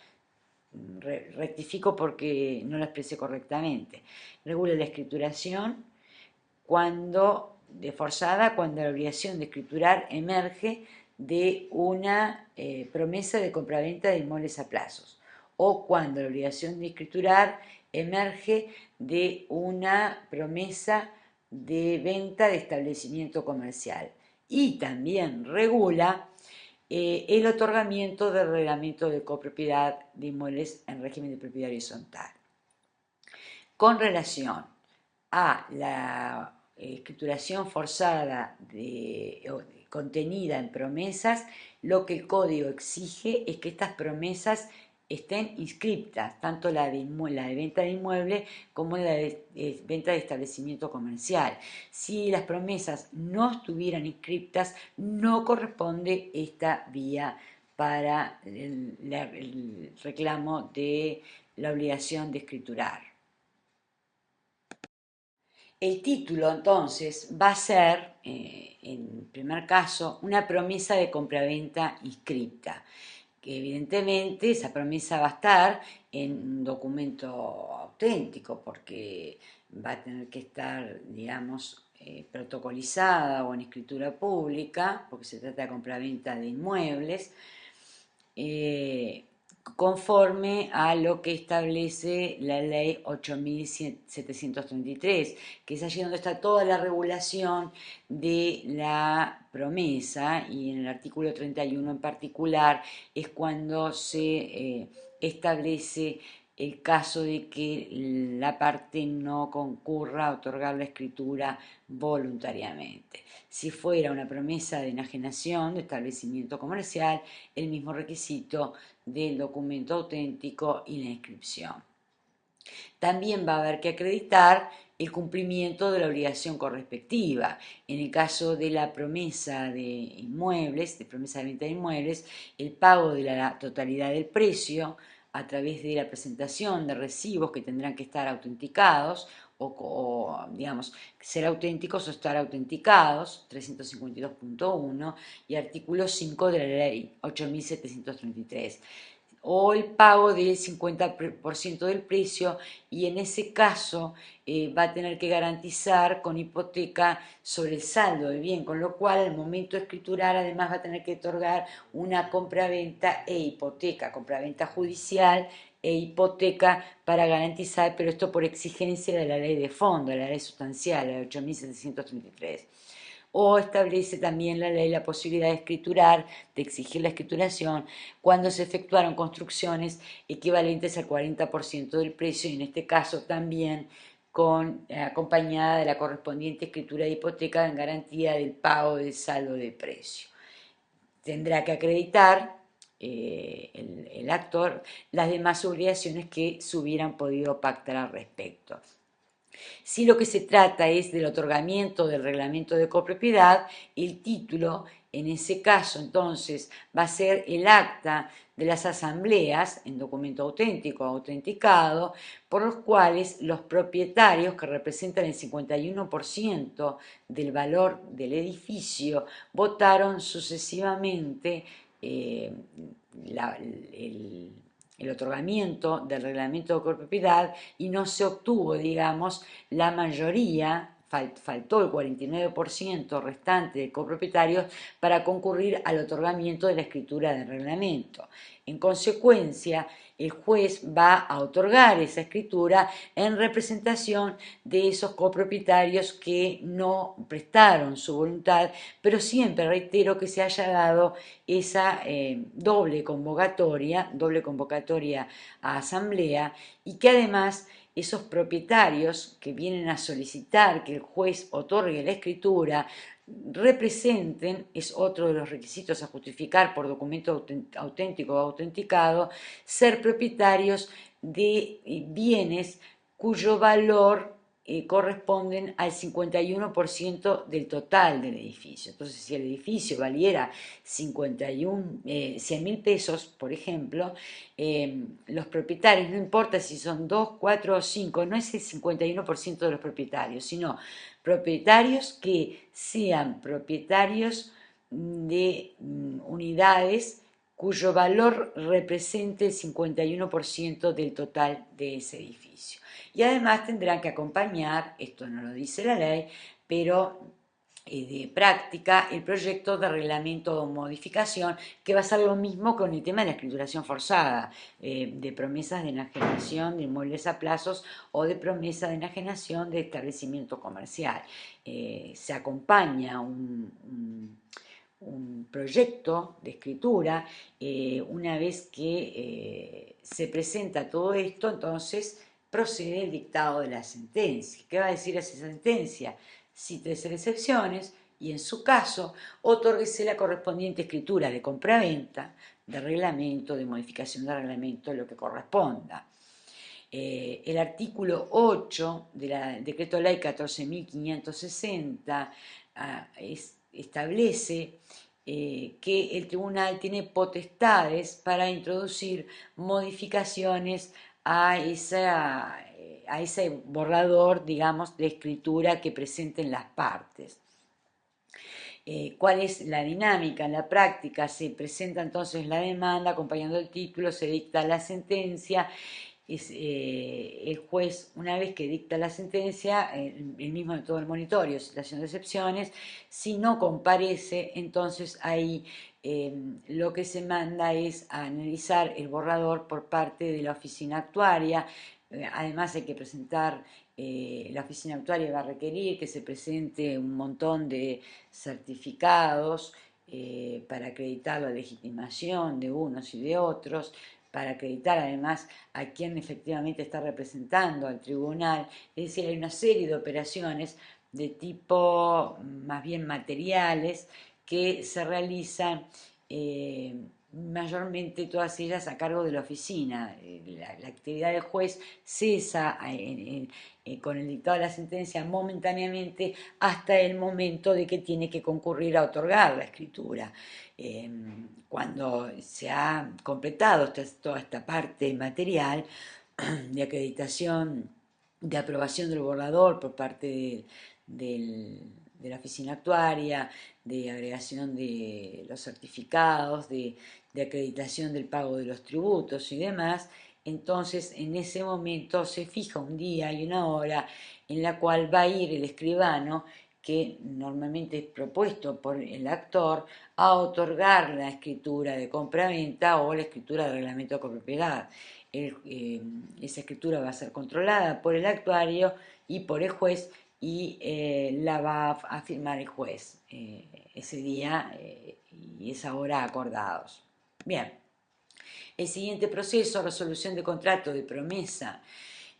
Rectifico porque no lo expresé correctamente. Regula la escrituración forzada cuando la obligación de escriturar emerge de una promesa de compraventa de inmuebles a plazos o cuando la obligación de escriturar emerge de una promesa de venta de establecimiento comercial. Y también regula el otorgamiento del reglamento de copropiedad de inmuebles en régimen de propiedad horizontal. Con relación a la escrituración forzada contenida en promesas, lo que el código exige es que estas promesas estén inscriptas, tanto la de venta de inmueble como la de venta de establecimiento comercial. Si las promesas no estuvieran inscriptas, no corresponde esta vía para el reclamo de la obligación de escriturar. El título entonces va a ser, en primer caso, una promesa de compraventa inscripta, que evidentemente esa promesa va a estar en un documento auténtico, porque va a tener que estar, digamos, protocolizada o en escritura pública, porque se trata de compraventa de inmuebles, eh, conforme a lo que establece la ley 8.733, que es allí donde está toda la regulación de la promesa, y en el artículo 31 en particular es cuando se establece el caso de que la parte no concurra a otorgar la escritura voluntariamente. Si fuera una promesa de enajenación de establecimiento comercial, el mismo requisito del documento auténtico y la inscripción. También va a haber que acreditar el cumplimiento de la obligación correspectiva. En el caso de la promesa de inmuebles, de promesa de venta de inmuebles, el pago de la totalidad del precio a través de la presentación de recibos que tendrán que estar autenticados digamos, ser auténticos o estar autenticados, 352.1 y artículo 5 de la ley 8.733, o el pago del 50% del precio, y en ese caso va a tener que garantizar con hipoteca sobre el saldo del bien, con lo cual al momento de escriturar además va a tener que otorgar una compraventa e hipoteca, compraventa judicial e hipoteca para garantizar, pero esto por exigencia de la ley de fondo, la ley sustancial, la 8.733. O establece también la ley la posibilidad de escriturar, de exigir la escrituración, cuando se efectuaron construcciones equivalentes al 40% del precio, y en este caso también acompañada de la correspondiente escritura de hipoteca en garantía del pago del saldo de precio. Tendrá que acreditar el actor las demás obligaciones que se hubieran podido pactar al respecto. Si lo que se trata es del otorgamiento del reglamento de copropiedad, el título, en ese caso entonces, va a ser el acta de las asambleas en documento auténtico o autenticado, por los cuales los propietarios, que representan el 51% del valor del edificio, votaron sucesivamente el otorgamiento del reglamento de copropiedad, y no se obtuvo, digamos, la mayoría, faltó el 49% restante de copropietarios para concurrir al otorgamiento de la escritura del reglamento. En consecuencia, el juez va a otorgar esa escritura en representación de esos copropietarios que no prestaron su voluntad, pero siempre reitero que se haya dado esa doble convocatoria a asamblea, y que además esos propietarios que vienen a solicitar que el juez otorgue la escritura representen, es otro de los requisitos a justificar por documento auténtico o autenticado, ser propietarios de bienes cuyo valor corresponden al 51% del total del edificio. Entonces, si el edificio valiera 100.000 pesos, por ejemplo, los propietarios, no importa si son 2, 4 o 5, no es el 51% de los propietarios, sino propietarios que sean propietarios de unidades cuyo valor represente el 51% del total de ese edificio. Y además tendrán que acompañar, esto no lo dice la ley, pero de práctica, el proyecto de reglamento o modificación, que va a ser lo mismo con el tema de la escrituración forzada, de promesas de enajenación de inmuebles a plazos o de promesa de enajenación de establecimiento comercial. Se acompaña un proyecto de escritura. Una vez que se presenta todo esto, entonces procede el dictado de la sentencia. ¿Qué va a decir esa sentencia? Cítese excepciones y, en su caso, otórguese la correspondiente escritura de compraventa, de reglamento, de modificación de reglamento, lo que corresponda. El artículo 8 del decreto ley 14.560 establece que el tribunal tiene potestades para introducir modificaciones a ese borrador, digamos, de escritura que presenten las partes. ¿Cuál es la dinámica? En la práctica se presenta entonces la demanda acompañando el título, se dicta la sentencia, el juez, una vez que dicta la sentencia, el mismo de todo el monitorio, situación de excepciones, si no comparece, entonces ahí lo que se manda es a analizar el borrador por parte de la oficina actuaria. Además hay que presentar, la oficina actuaria va a requerir que se presente un montón de certificados para acreditar la legitimación de unos y de otros, para acreditar además a quién efectivamente está representando al tribunal. Es decir, hay una serie de operaciones de tipo más bien materiales que se realizan, mayormente todas ellas a cargo de la oficina. La actividad del juez cesa con el dictado de la sentencia momentáneamente hasta el momento de que tiene que concurrir a otorgar la escritura. Cuando se ha completado toda esta parte material de acreditación, de aprobación del borrador por parte de la oficina actuaria, de agregación de los certificados, de acreditación del pago de los tributos y demás, entonces en ese momento se fija un día y una hora en la cual va a ir el escribano, que normalmente es propuesto por el actor, a otorgar la escritura de compraventa o la escritura de reglamento de copropiedad. Esa escritura va a ser controlada por el actuario y por el juez, y la va a firmar el juez ese día y esa hora acordados. Bien, el siguiente proceso, resolución de contrato de promesa,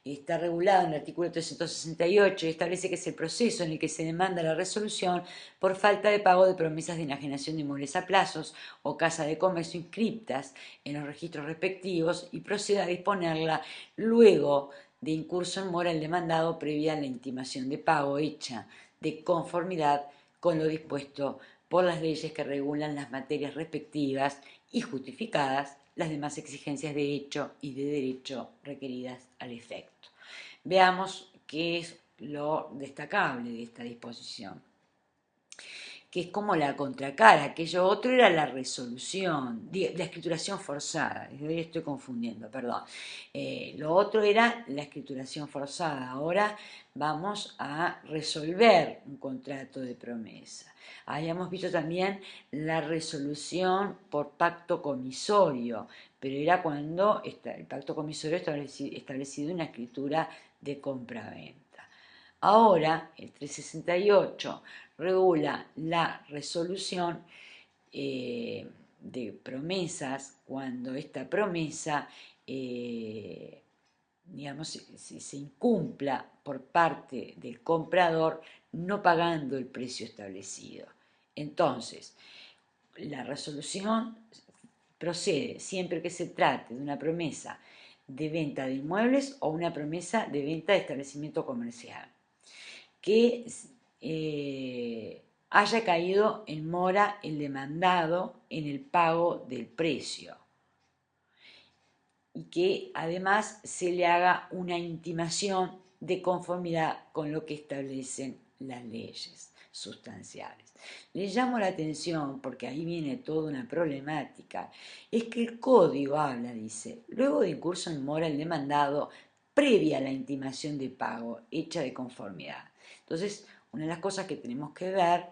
está regulado en el artículo 368 y establece que es el proceso en el que se demanda la resolución por falta de pago de promesas de enajenación de inmuebles a plazos o casa de comercio inscriptas en los registros respectivos, y procede a disponerla luego de incurso en mora el demandado previa a la intimación de pago hecha de conformidad con lo dispuesto por las leyes que regulan las materias respectivas y justificadas las demás exigencias de hecho y de derecho requeridas al efecto. Veamos qué es lo destacable de esta disposición, que es como la contracara. Aquello otro era la resolución, la escrituración forzada, hoy estoy confundiendo, perdón. Lo otro era la escrituración forzada, ahora vamos a resolver un contrato de promesa. Habíamos visto también la resolución por pacto comisorio, pero era cuando el pacto comisorio establecido una escritura de compraventa. Ahora, el 368 regula la resolución de promesas cuando esta promesa, digamos, se incumpla por parte del comprador no pagando el precio establecido. Entonces, la resolución procede siempre que se trate de una promesa de venta de inmuebles o una promesa de venta de establecimiento comercial que haya caído en mora el demandado en el pago del precio y que además se le haga una intimación de conformidad con lo que establecen las leyes sustanciales. Les llamo la atención porque ahí viene toda una problemática. Es que el código habla, dice, luego de incurso en mora el demandado previa a la intimación de pago hecha de conformidad. Entonces, una de las cosas que tenemos que ver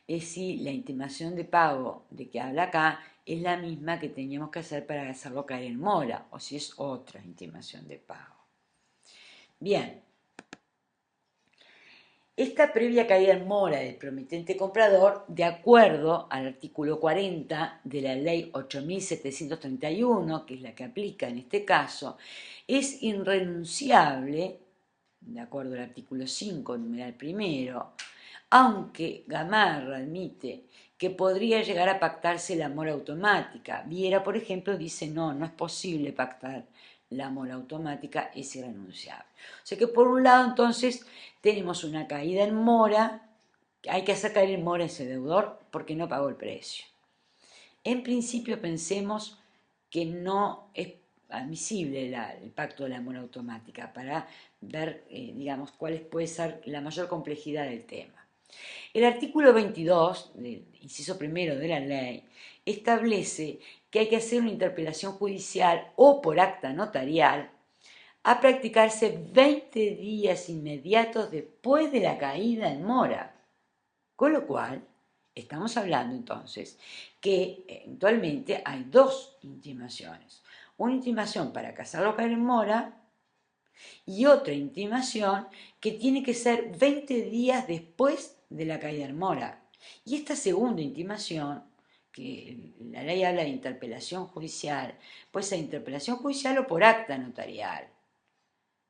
es si la intimación de pago de que habla acá es la misma que teníamos que hacer para hacerlo caer en mora, o si es otra intimación de pago. Bien, esta previa caída en mora del promitente comprador, de acuerdo al artículo 40 de la ley 8.731, que es la que aplica en este caso, es irrenunciable, de acuerdo al artículo 5, numeral primero, aunque Gamarra admite que podría llegar a pactarse la mora automática. Viera, por ejemplo, dice no es posible pactar la mora automática, es irrenunciable. O sea que por un lado entonces tenemos una caída en mora, hay que hacer caer en mora ese deudor porque no pagó el precio. En principio pensemos que no es admisible el pacto de la mora automática para ver, digamos, cuál puede ser la mayor complejidad del tema. El artículo 22, del inciso primero de la ley, establece que hay que hacer una interpelación judicial o por acta notarial a practicarse 20 días inmediatos después de la caída en mora. Con lo cual, estamos hablando entonces que eventualmente hay dos intimaciones. Una intimación para casarlo caer en mora y otra intimación que tiene que ser 20 días después de la caída en mora. Y esta segunda intimación, que la ley habla de interpelación judicial, puede ser interpelación judicial o por acta notarial.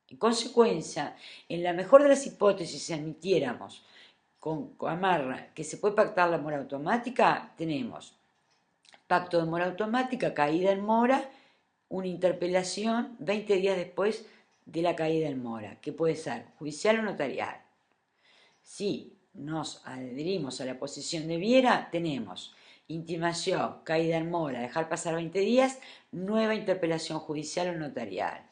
En consecuencia, en la mejor de las hipótesis, si admitiéramos con amarra que se puede pactar la mora automática, tenemos pacto de mora automática, caída en mora, una interpelación 20 días después de la caída en mora, que puede ser judicial o notarial. Si nos adherimos a la posición de Viera, tenemos intimación, caída en mora, dejar pasar 20 días, nueva interpelación judicial o notarial.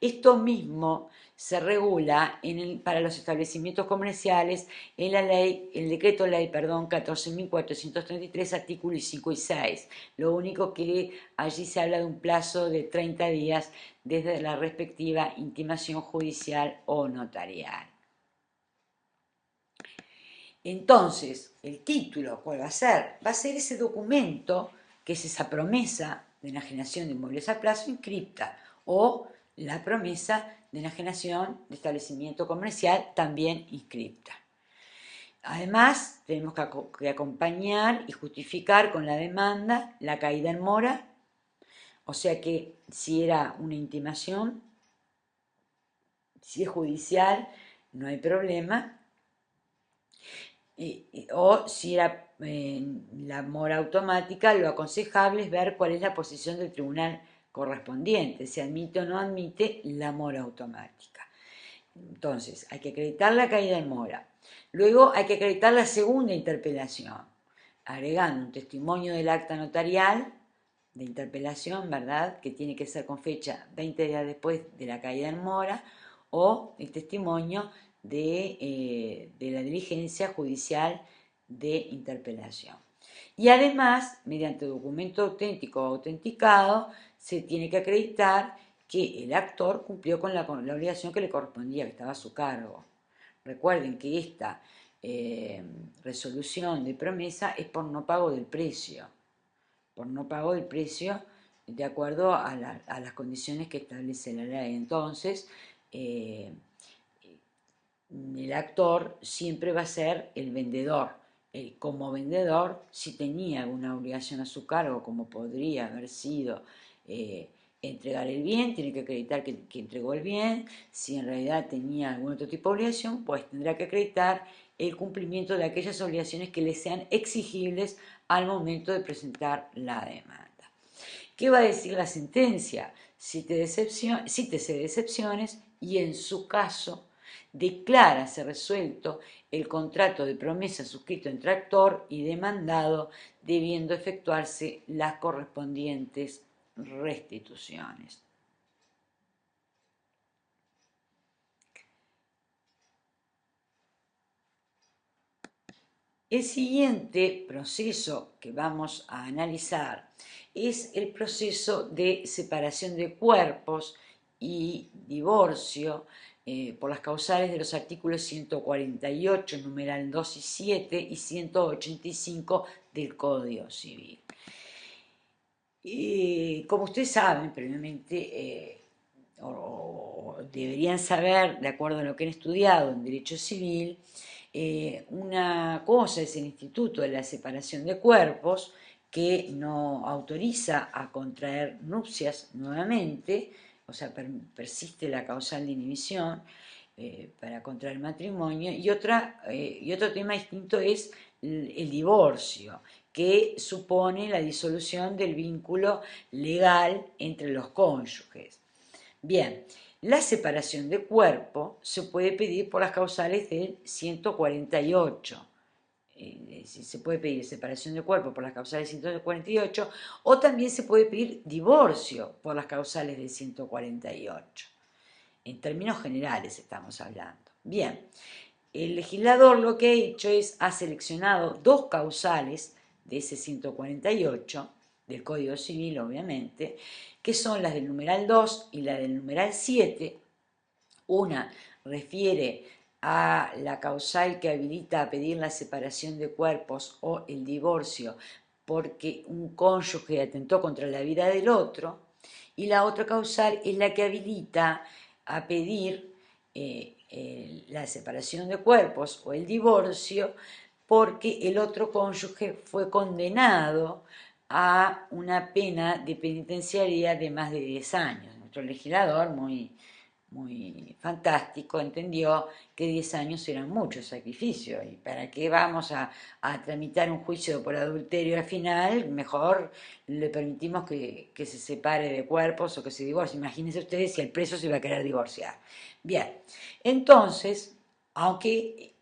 Esto mismo se regula para los establecimientos comerciales en el decreto ley 14.433, artículos 5 y 6. Lo único que allí se habla de un plazo de 30 días desde la respectiva intimación judicial o notarial. Entonces, el título, ¿cuál va a ser? Va a ser ese documento que es esa promesa de enajenación de inmuebles a plazo inscripta o la promesa de enajenación de establecimiento comercial también inscripta. Además, tenemos que acompañar y justificar con la demanda la caída en mora, o sea que si era una intimación, si es judicial, no hay problema, o si era la mora automática, lo aconsejable es ver cuál es la posición del tribunal correspondiente, si admite o no admite la mora automática. Entonces, hay que acreditar la caída en mora. Luego hay que acreditar la segunda interpelación, agregando un testimonio del acta notarial de interpelación, ¿verdad?, que tiene que ser con fecha 20 días después de la caída en mora, o el testimonio de la diligencia judicial de interpelación. Y además, mediante documento auténtico o autenticado, se tiene que acreditar que el actor cumplió con la obligación que le correspondía, que estaba a su cargo. Recuerden que esta resolución de promesa es por no pago del precio, de acuerdo a las condiciones que establece la ley. Entonces, el actor siempre va a ser el vendedor. Como vendedor, si tenía alguna obligación a su cargo, como podría haber sido entregar el bien, tiene que acreditar que entregó el bien. Si en realidad tenía algún otro tipo de obligación, pues tendrá que acreditar el cumplimiento de aquellas obligaciones que le sean exigibles al momento de presentar la demanda. ¿Qué va a decir la sentencia? Cítese de excepciones y en su caso declárase resuelto el contrato de promesa suscrito entre actor y demandado, debiendo efectuarse las correspondientes restituciones. El siguiente proceso que vamos a analizar es el proceso de separación de cuerpos y divorcio por las causales de los artículos 148, numeral 2 y 7 y 185 del Código Civil. Como ustedes saben, previamente, o deberían saber, de acuerdo a lo que han estudiado en Derecho Civil, una cosa es el Instituto de la Separación de Cuerpos, que no autoriza a contraer nupcias nuevamente, o sea, persiste la causal de inhibición para contraer matrimonio, y otro tema distinto es el divorcio, que supone la disolución del vínculo legal entre los cónyuges. Bien, la separación de cuerpo se puede pedir por las causales del 148. Se puede pedir separación de cuerpo por las causales del 148 o también se puede pedir divorcio por las causales del 148. En términos generales estamos hablando. Bien, el legislador lo que ha hecho es, ha seleccionado dos causales de ese 148, del Código Civil, obviamente, que son las del numeral 2 y la del numeral 7. Una refiere a la causal que habilita a pedir la separación de cuerpos o el divorcio porque un cónyuge atentó contra la vida del otro, y la otra causal es la que habilita a pedir la separación de cuerpos o el divorcio porque el otro cónyuge fue condenado a una pena de penitenciaría de más de 10 años. Nuestro legislador, muy fantástico, entendió que 10 años eran mucho sacrificio y para qué vamos a tramitar un juicio por adulterio al final, mejor le permitimos que se separe de cuerpos o que se divorcie. Imagínense ustedes si el preso se iba a querer divorciar. Bien, entonces, aunque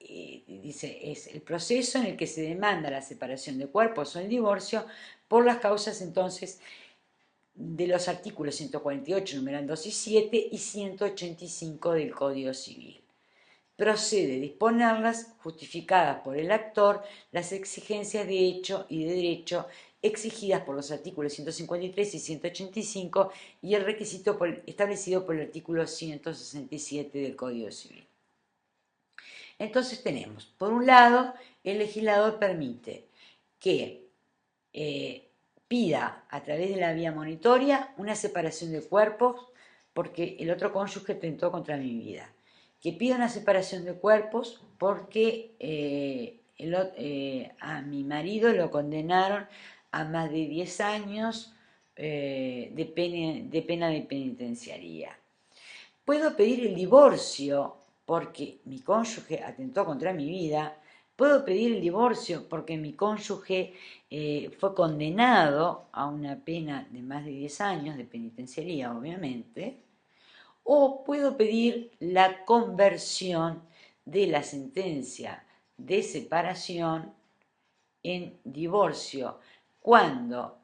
dice, es el proceso en el que se demanda la separación de cuerpos o el divorcio por las causas entonces de los artículos 148, numeral 2 y 7 y 185 del Código Civil. Procede disponerlas, justificadas por el actor, las exigencias de hecho y de derecho exigidas por los artículos 153 y 185 y el requisito establecido por el artículo 167 del Código Civil. Entonces tenemos, por un lado, el legislador permite que pida a través de la vía monitoria una separación de cuerpos porque el otro cónyuge atentó contra mi vida. Que pida una separación de cuerpos porque a mi marido lo condenaron a más de 10 años de pena de penitenciaría. Puedo pedir el divorcio porque mi cónyuge atentó contra mi vida. Puedo pedir el divorcio porque mi cónyuge fue condenado a una pena de más de 10 años de penitenciaría, obviamente. O puedo pedir la conversión de la sentencia de separación en divorcio cuando,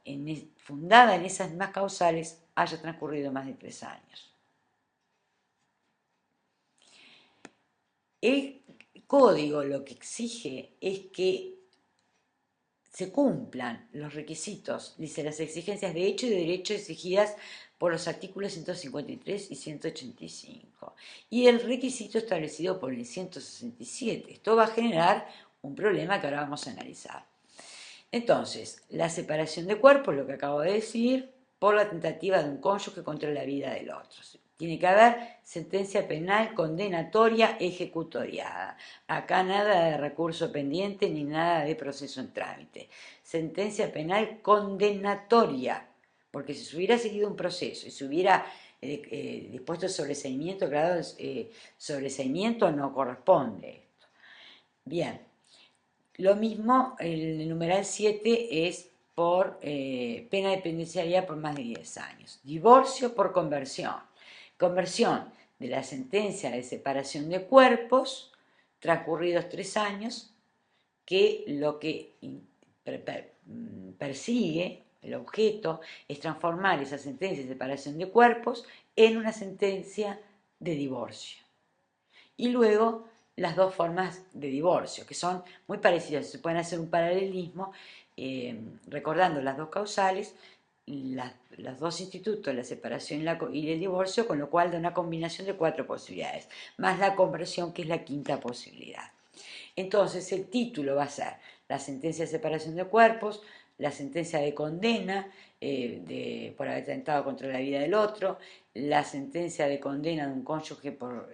fundada en esas mismas causales, haya transcurrido más de 3 años. El código lo que exige es que se cumplan los requisitos, dice, las exigencias de hecho y de derecho exigidas por los artículos 153 y 185 y el requisito establecido por el 167. Esto va a generar un problema que ahora vamos a analizar. Entonces, la separación de cuerpos, lo que acabo de decir, por la tentativa de un cónyuge contra la vida del otro. Tiene que haber sentencia penal condenatoria ejecutoriada. Acá nada de recurso pendiente ni nada de proceso en trámite. Sentencia penal condenatoria, porque si se hubiera seguido un proceso y se hubiera dispuesto sobreseimiento, grado de sobreseimiento no corresponde esto. Bien, lo mismo, el numeral 7 es por pena de penitenciaría por más de 10 años. Divorcio por conversión. Conversión de la sentencia de separación de cuerpos transcurridos 3 años, que lo que persigue, el objeto, es transformar esa sentencia de separación de cuerpos en una sentencia de divorcio. Y luego las dos formas de divorcio, que son muy parecidas, se pueden hacer un paralelismo recordando las dos causales, los dos institutos, la separación y el divorcio, con lo cual da una combinación de 4 posibilidades, más la conversión, que es la quinta posibilidad. Entonces el título va a ser la sentencia de separación de cuerpos, la sentencia de condena por haber atentado contra la vida del otro, la sentencia de condena de un cónyuge por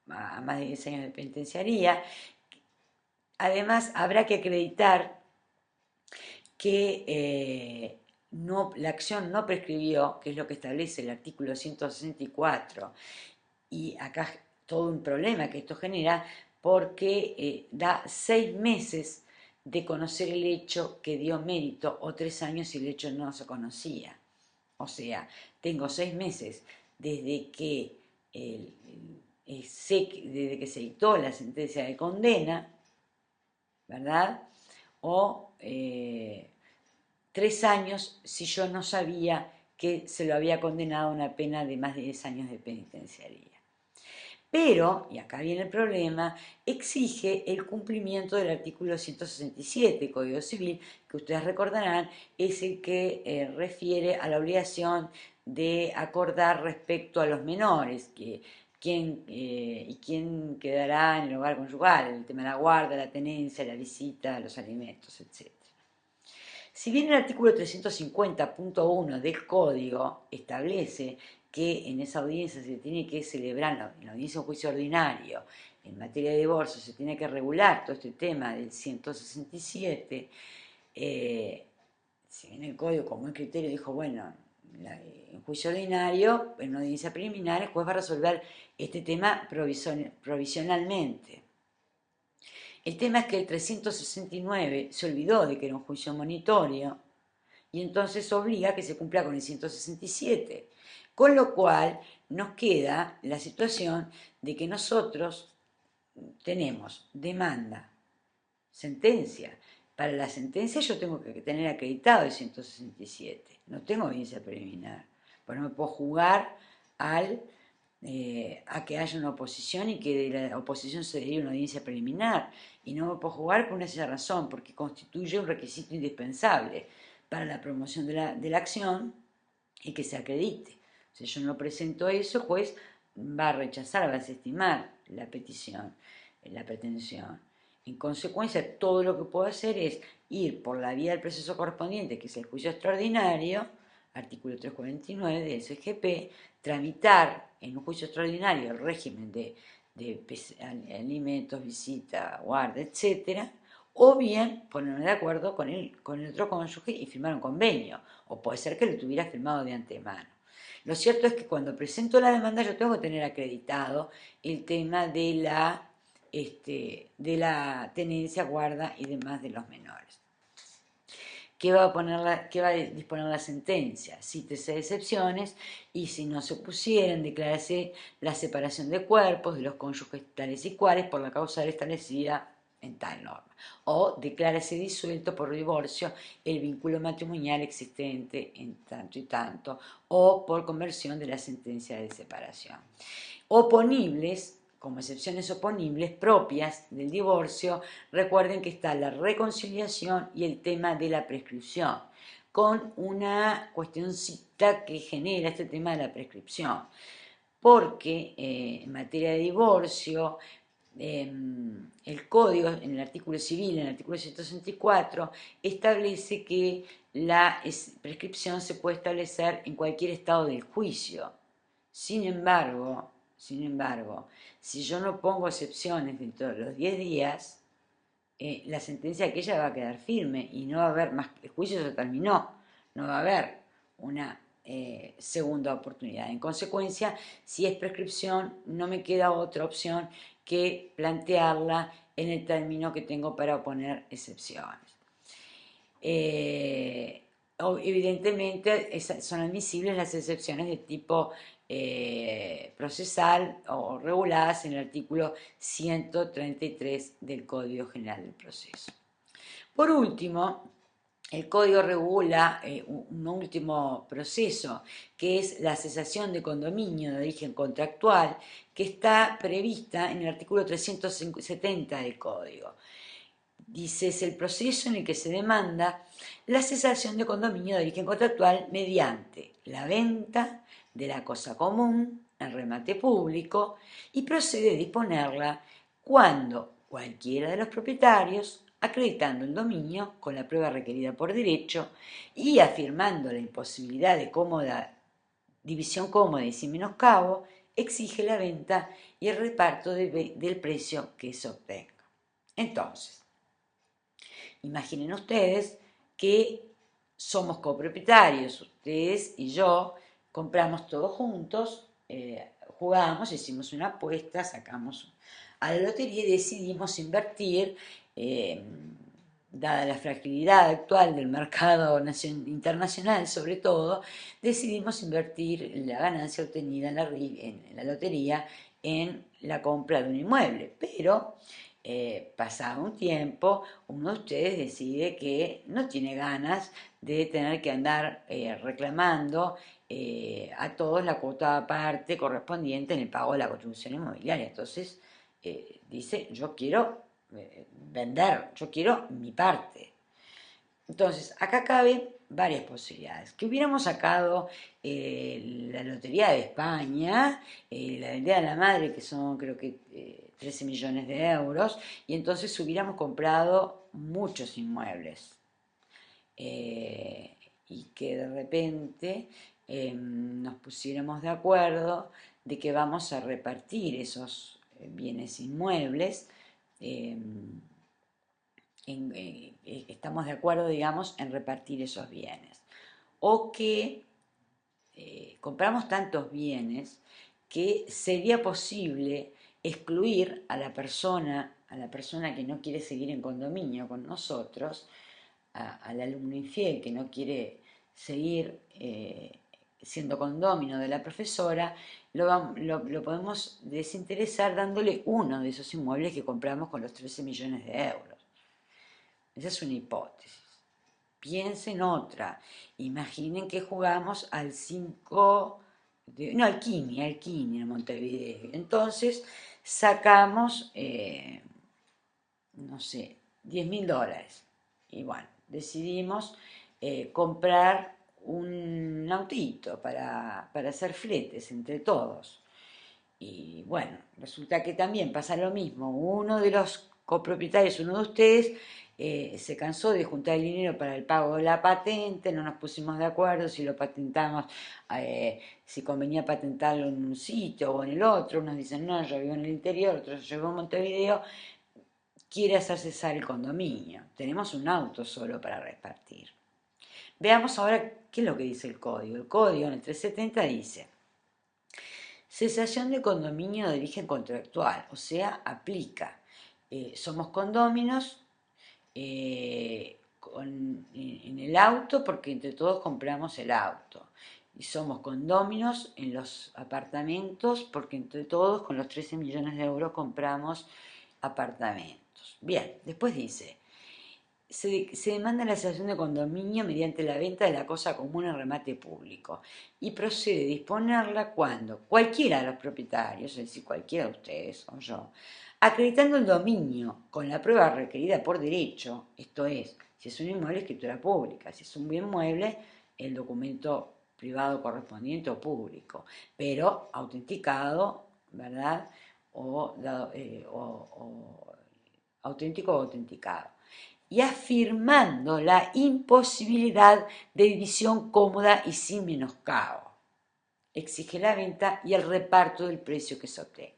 a más de 10 años de penitenciaría. Además, habrá que acreditar que la acción no prescribió, que es lo que establece el artículo 164, y acá todo un problema que esto genera, porque da 6 meses de conocer el hecho que dio mérito, o 3 años si el hecho no se conocía. O sea, tengo 6 meses desde que desde que se dictó la sentencia de condena, ¿verdad? O 3 años si yo no sabía que se lo había condenado a una pena de más de 10 años de penitenciaría. Pero, y acá viene el problema, exige el cumplimiento del artículo 167 del Código Civil, que ustedes recordarán, es el que refiere a la obligación de acordar respecto a los menores, que y quién quedará en el hogar conyugal, el tema de la guarda, la tenencia, la visita, los alimentos, etc. Si bien el artículo 350.1 del Código establece que en esa audiencia se tiene que celebrar, en la audiencia de un juicio ordinario, en materia de divorcio, se tiene que regular todo este tema del 167, si bien el Código como el criterio dijo, bueno, en juicio ordinario, en una audiencia preliminar, el juez va a resolver este tema provisionalmente. El tema es que el 369 se olvidó de que era un juicio monitorio y entonces obliga a que se cumpla con el 167. Con lo cual nos queda la situación de que nosotros tenemos demanda, sentencia. Para la sentencia yo tengo que tener acreditado el 167, no tengo audiencia preliminar, pues no me puedo jugar a que haya una oposición y que de la oposición se derive una audiencia preliminar. Y no me puedo jugar por una sencilla razón, porque constituye un requisito indispensable para la promoción de la acción y que se acredite. Si yo no presento eso, el juez va a rechazar, va a desestimar la petición, la pretensión. En consecuencia, todo lo que puedo hacer es ir por la vía del proceso correspondiente, que es el juicio extraordinario, artículo 349 del SGP, tramitar en un juicio extraordinario el régimen de alimentos, visita, guarda, etcétera, o bien ponerme de acuerdo con el otro cónyuge y firmar un convenio, o puede ser que lo tuviera firmado de antemano. Lo cierto es que cuando presento la demanda yo tengo que tener acreditado el tema de la tenencia, guarda y demás de los menores. ¿Qué va a disponer la sentencia? Cítese excepciones y si no se opusieran, declárese la separación de cuerpos de los cónyuges tales y cuales por la causa establecida en tal norma. O declárese disuelto por divorcio el vínculo matrimonial existente en tanto y tanto, o por conversión de la sentencia de separación. Oponibles, como excepciones oponibles propias del divorcio, recuerden que está la reconciliación y el tema de la prescripción, con una cuestioncita que genera este tema de la prescripción, porque en materia de divorcio, el código, en el artículo civil, en el artículo 164, establece que la prescripción se puede establecer en cualquier estado del juicio. Sin embargo, si yo no pongo excepciones dentro de los 10 días, la sentencia aquella va a quedar firme y no va a haber más, el juicio se terminó, no va a haber una segunda oportunidad. En consecuencia, si es prescripción, no me queda otra opción que plantearla en el término que tengo para oponer excepciones. Evidentemente son admisibles las excepciones de tipo procesal o reguladas en el artículo 133 del Código General del Proceso. Por último, el Código regula un último proceso, que es la cesación de condominio de origen contractual, que está prevista en el artículo 370 del Código. Dice, es el proceso en el que se demanda la cesación de condominio de origen contractual mediante la venta de la cosa común en remate público y procede a disponerla cuando cualquiera de los propietarios, acreditando el dominio con la prueba requerida por derecho y afirmando la imposibilidad de división cómoda y sin menoscabo, exige la venta y el reparto del precio que se obtenga. Entonces, imaginen ustedes que somos copropietarios, ustedes y yo, compramos todos juntos, jugamos, hicimos una apuesta, sacamos a la lotería y decidimos invertir, dada la fragilidad actual del mercado internacional sobre todo, decidimos invertir la ganancia obtenida en la lotería en la compra de un inmueble, pero pasado un tiempo, uno de ustedes decide que no tiene ganas de tener que andar reclamando a todos la cuota aparte correspondiente en el pago de la contribución inmobiliaria. Entonces, dice, yo quiero vender, yo quiero mi parte. Entonces, acá caben varias posibilidades. Que hubiéramos sacado la Lotería de España, la del Día de la Madre, que son creo que 13 millones de euros, y entonces hubiéramos comprado muchos inmuebles. Y que de repente nos pusiéramos de acuerdo de que vamos a repartir esos bienes inmuebles. eh, Estamos de acuerdo, digamos, en repartir esos bienes. O que compramos tantos bienes que sería posible excluir a la persona que no quiere seguir en condominio con nosotros, al alumno infiel que no quiere seguir siendo condómino de la profesora, lo podemos desinteresar dándole uno de esos inmuebles que compramos con los 13 millones de euros. Esa es una hipótesis. Piensen otra. Imaginen que jugamos al 5, no, al Kini en Montevideo. Entonces sacamos, no sé, $10.000. Y bueno, decidimos comprar un autito para hacer fletes entre todos. Y bueno, resulta que también pasa lo mismo. Uno de los copropietarios, uno de ustedes, se cansó de juntar el dinero para el pago de la patente, no nos pusimos de acuerdo si lo patentamos, si convenía patentarlo en un sitio o en el otro. Unos dicen, no, yo vivo en el interior, otros yo vivo en Montevideo, quiere hacer cesar el condominio. Tenemos un auto solo para repartir. Veamos ahora qué es lo que dice el código. El código en el 370 dice: cesación de condominio de origen contractual, o sea, aplica. Somos condóminos en el auto porque entre todos compramos el auto. Y somos condóminos en los apartamentos porque entre todos con los 13 millones de euros compramos apartamentos. Bien, después dice: se demanda la cesación de condominio mediante la venta de la cosa común en remate público y procede a disponerla cuando cualquiera de los propietarios, es decir, cualquiera de ustedes o yo, acreditando el dominio con la prueba requerida por derecho, esto es, si es un inmueble, escritura pública, si es un bien mueble, el documento privado correspondiente o público, pero autenticado, ¿verdad? O auténtico o autenticado, y afirmando la imposibilidad de división cómoda y sin menoscabo. Exige la venta y el reparto del precio que se obtenga.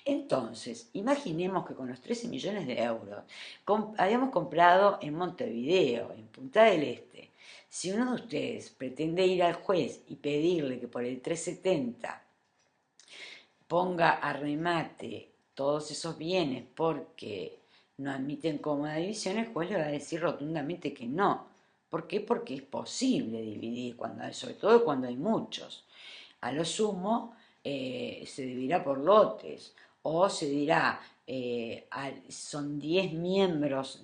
Entonces, imaginemos que con los 13 millones de euros habíamos comprado en Montevideo, en Punta del Este. Si uno de ustedes pretende ir al juez y pedirle que por el 370 ponga a remate todos esos bienes porque no admiten cómoda división, el juez le va a decir rotundamente que no. ¿Por qué? Porque es posible dividir, sobre todo cuando hay muchos. A lo sumo se dividirá por lotes o se dirá, son 10 miembros,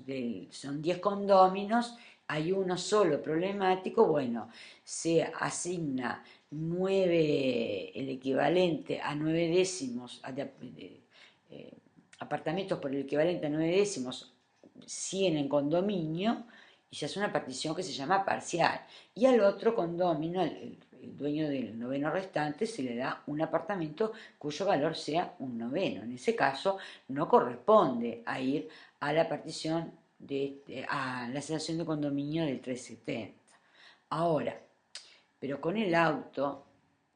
son 10 condóminos, hay uno solo problemático, bueno, se asigna 9, el equivalente a 9 décimos, apartamentos por el equivalente a 9 décimos, 100 en condominio, y se hace una partición que se llama parcial. Y al otro condominio, el dueño del noveno restante, se le da un apartamento cuyo valor sea un noveno. En ese caso, no corresponde a ir a la partición, a la cesación de condominio del 370. Ahora, pero con el auto,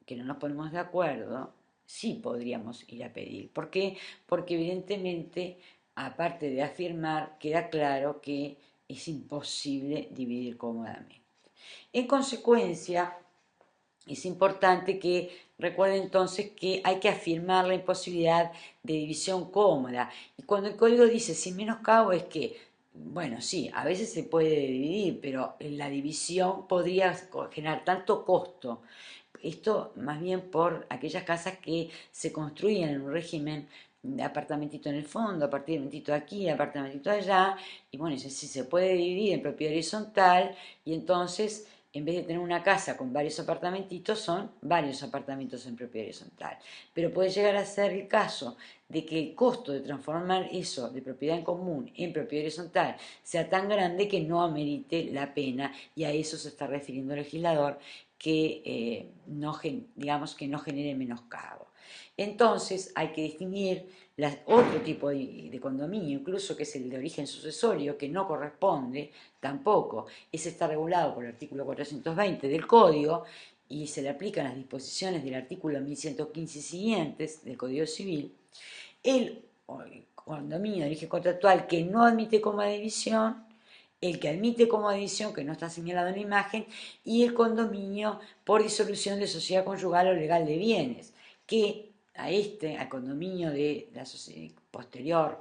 que no nos ponemos de acuerdo, sí podríamos ir a pedir. ¿Por qué? Porque evidentemente, aparte de afirmar, queda claro que es imposible dividir cómodamente. En consecuencia, es importante que recuerden entonces que hay que afirmar la imposibilidad de división cómoda. Y cuando el código dice sin menoscabo es que, bueno, sí, a veces se puede dividir, pero la división podría generar tanto costo. Esto más bien por aquellas casas que se construían en un régimen de apartamentito en el fondo, apartamentito aquí, apartamentito allá, y bueno, si se puede dividir en propiedad horizontal, y entonces en vez de tener una casa con varios apartamentitos, son varios apartamentos en propiedad horizontal. Pero puede llegar a ser el caso de que el costo de transformar eso de propiedad en común en propiedad horizontal sea tan grande que no amerite la pena, y a eso se está refiriendo el legislador, que no, digamos, que no genere menoscabo. Entonces hay que distinguir otro tipo de condominio, incluso que es el de origen sucesorio, que no corresponde tampoco. Ese está regulado por el artículo 420 del Código y se le aplican las disposiciones del artículo 1115 y siguientes del Código Civil. El condominio de origen contractual que no admite coma de división, el que admite como división, que no está señalado en la imagen, y el condominio por disolución de sociedad conyugal o legal de bienes, que al condominio de la posterior,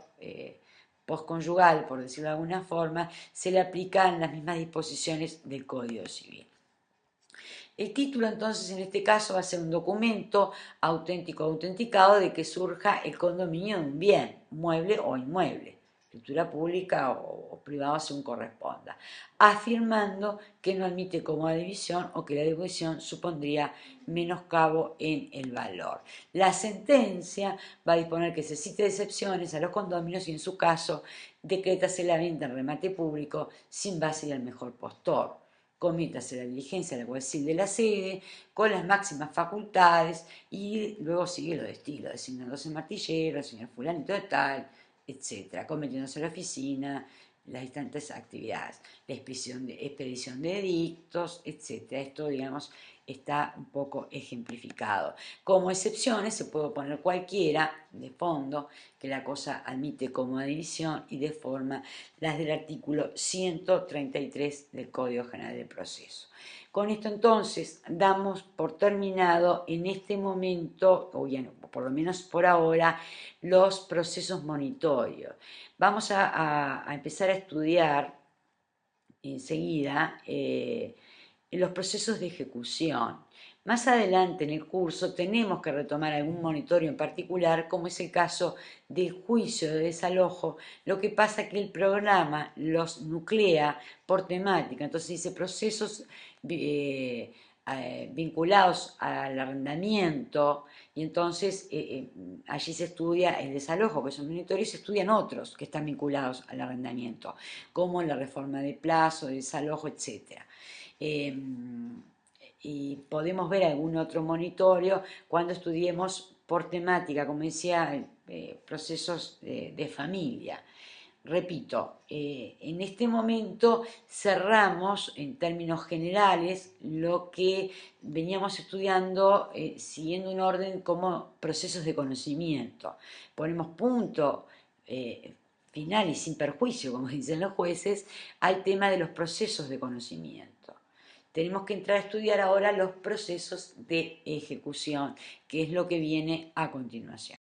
postconyugal, por decirlo de alguna forma, se le aplican las mismas disposiciones del Código Civil. El título entonces en este caso va a ser un documento auténtico o autenticado de que surja el condominio de un bien, mueble o inmueble, escritura pública o privada según corresponda, afirmando que no admite como división o que la división supondría menoscabo en el valor. La sentencia va a disponer que se cite excepciones a los condominios y en su caso decrétase la venta en remate público sin base y al mejor postor. Cométase la diligencia del alguacil de la sede con las máximas facultades y luego sigue lo de estilo, designándose martillero, señor fulanito de tal, etc., cometiéndose la oficina, las distintas actividades, la expedición de edictos, etc. Esto, digamos, está un poco ejemplificado. Como excepciones se puede poner cualquiera de fondo que la cosa admite como división y de forma las del artículo 133 del Código General del Proceso. Con esto entonces damos por terminado en este momento, o ya no, por lo menos por ahora, los procesos monitorios. Vamos a empezar a estudiar enseguida los procesos de ejecución. Más adelante en el curso tenemos que retomar algún monitoreo en particular, como es el caso del juicio de desalojo. Lo que pasa es que el programa los nuclea por temática, entonces dice procesos vinculados al arrendamiento, y entonces allí se estudia el desalojo, que es un monitorio, y se estudian otros que están vinculados al arrendamiento, como la reforma de plazo, de desalojo, etc. Y podemos ver algún otro monitorio cuando estudiemos por temática, como decía, procesos de familia. Repito, en este momento cerramos en términos generales lo que veníamos estudiando siguiendo un orden como procesos de conocimiento. Ponemos punto final y sin perjuicio, como dicen los jueces, al tema de los procesos de conocimiento. Tenemos que entrar a estudiar ahora los procesos de ejecución, que es lo que viene a continuación.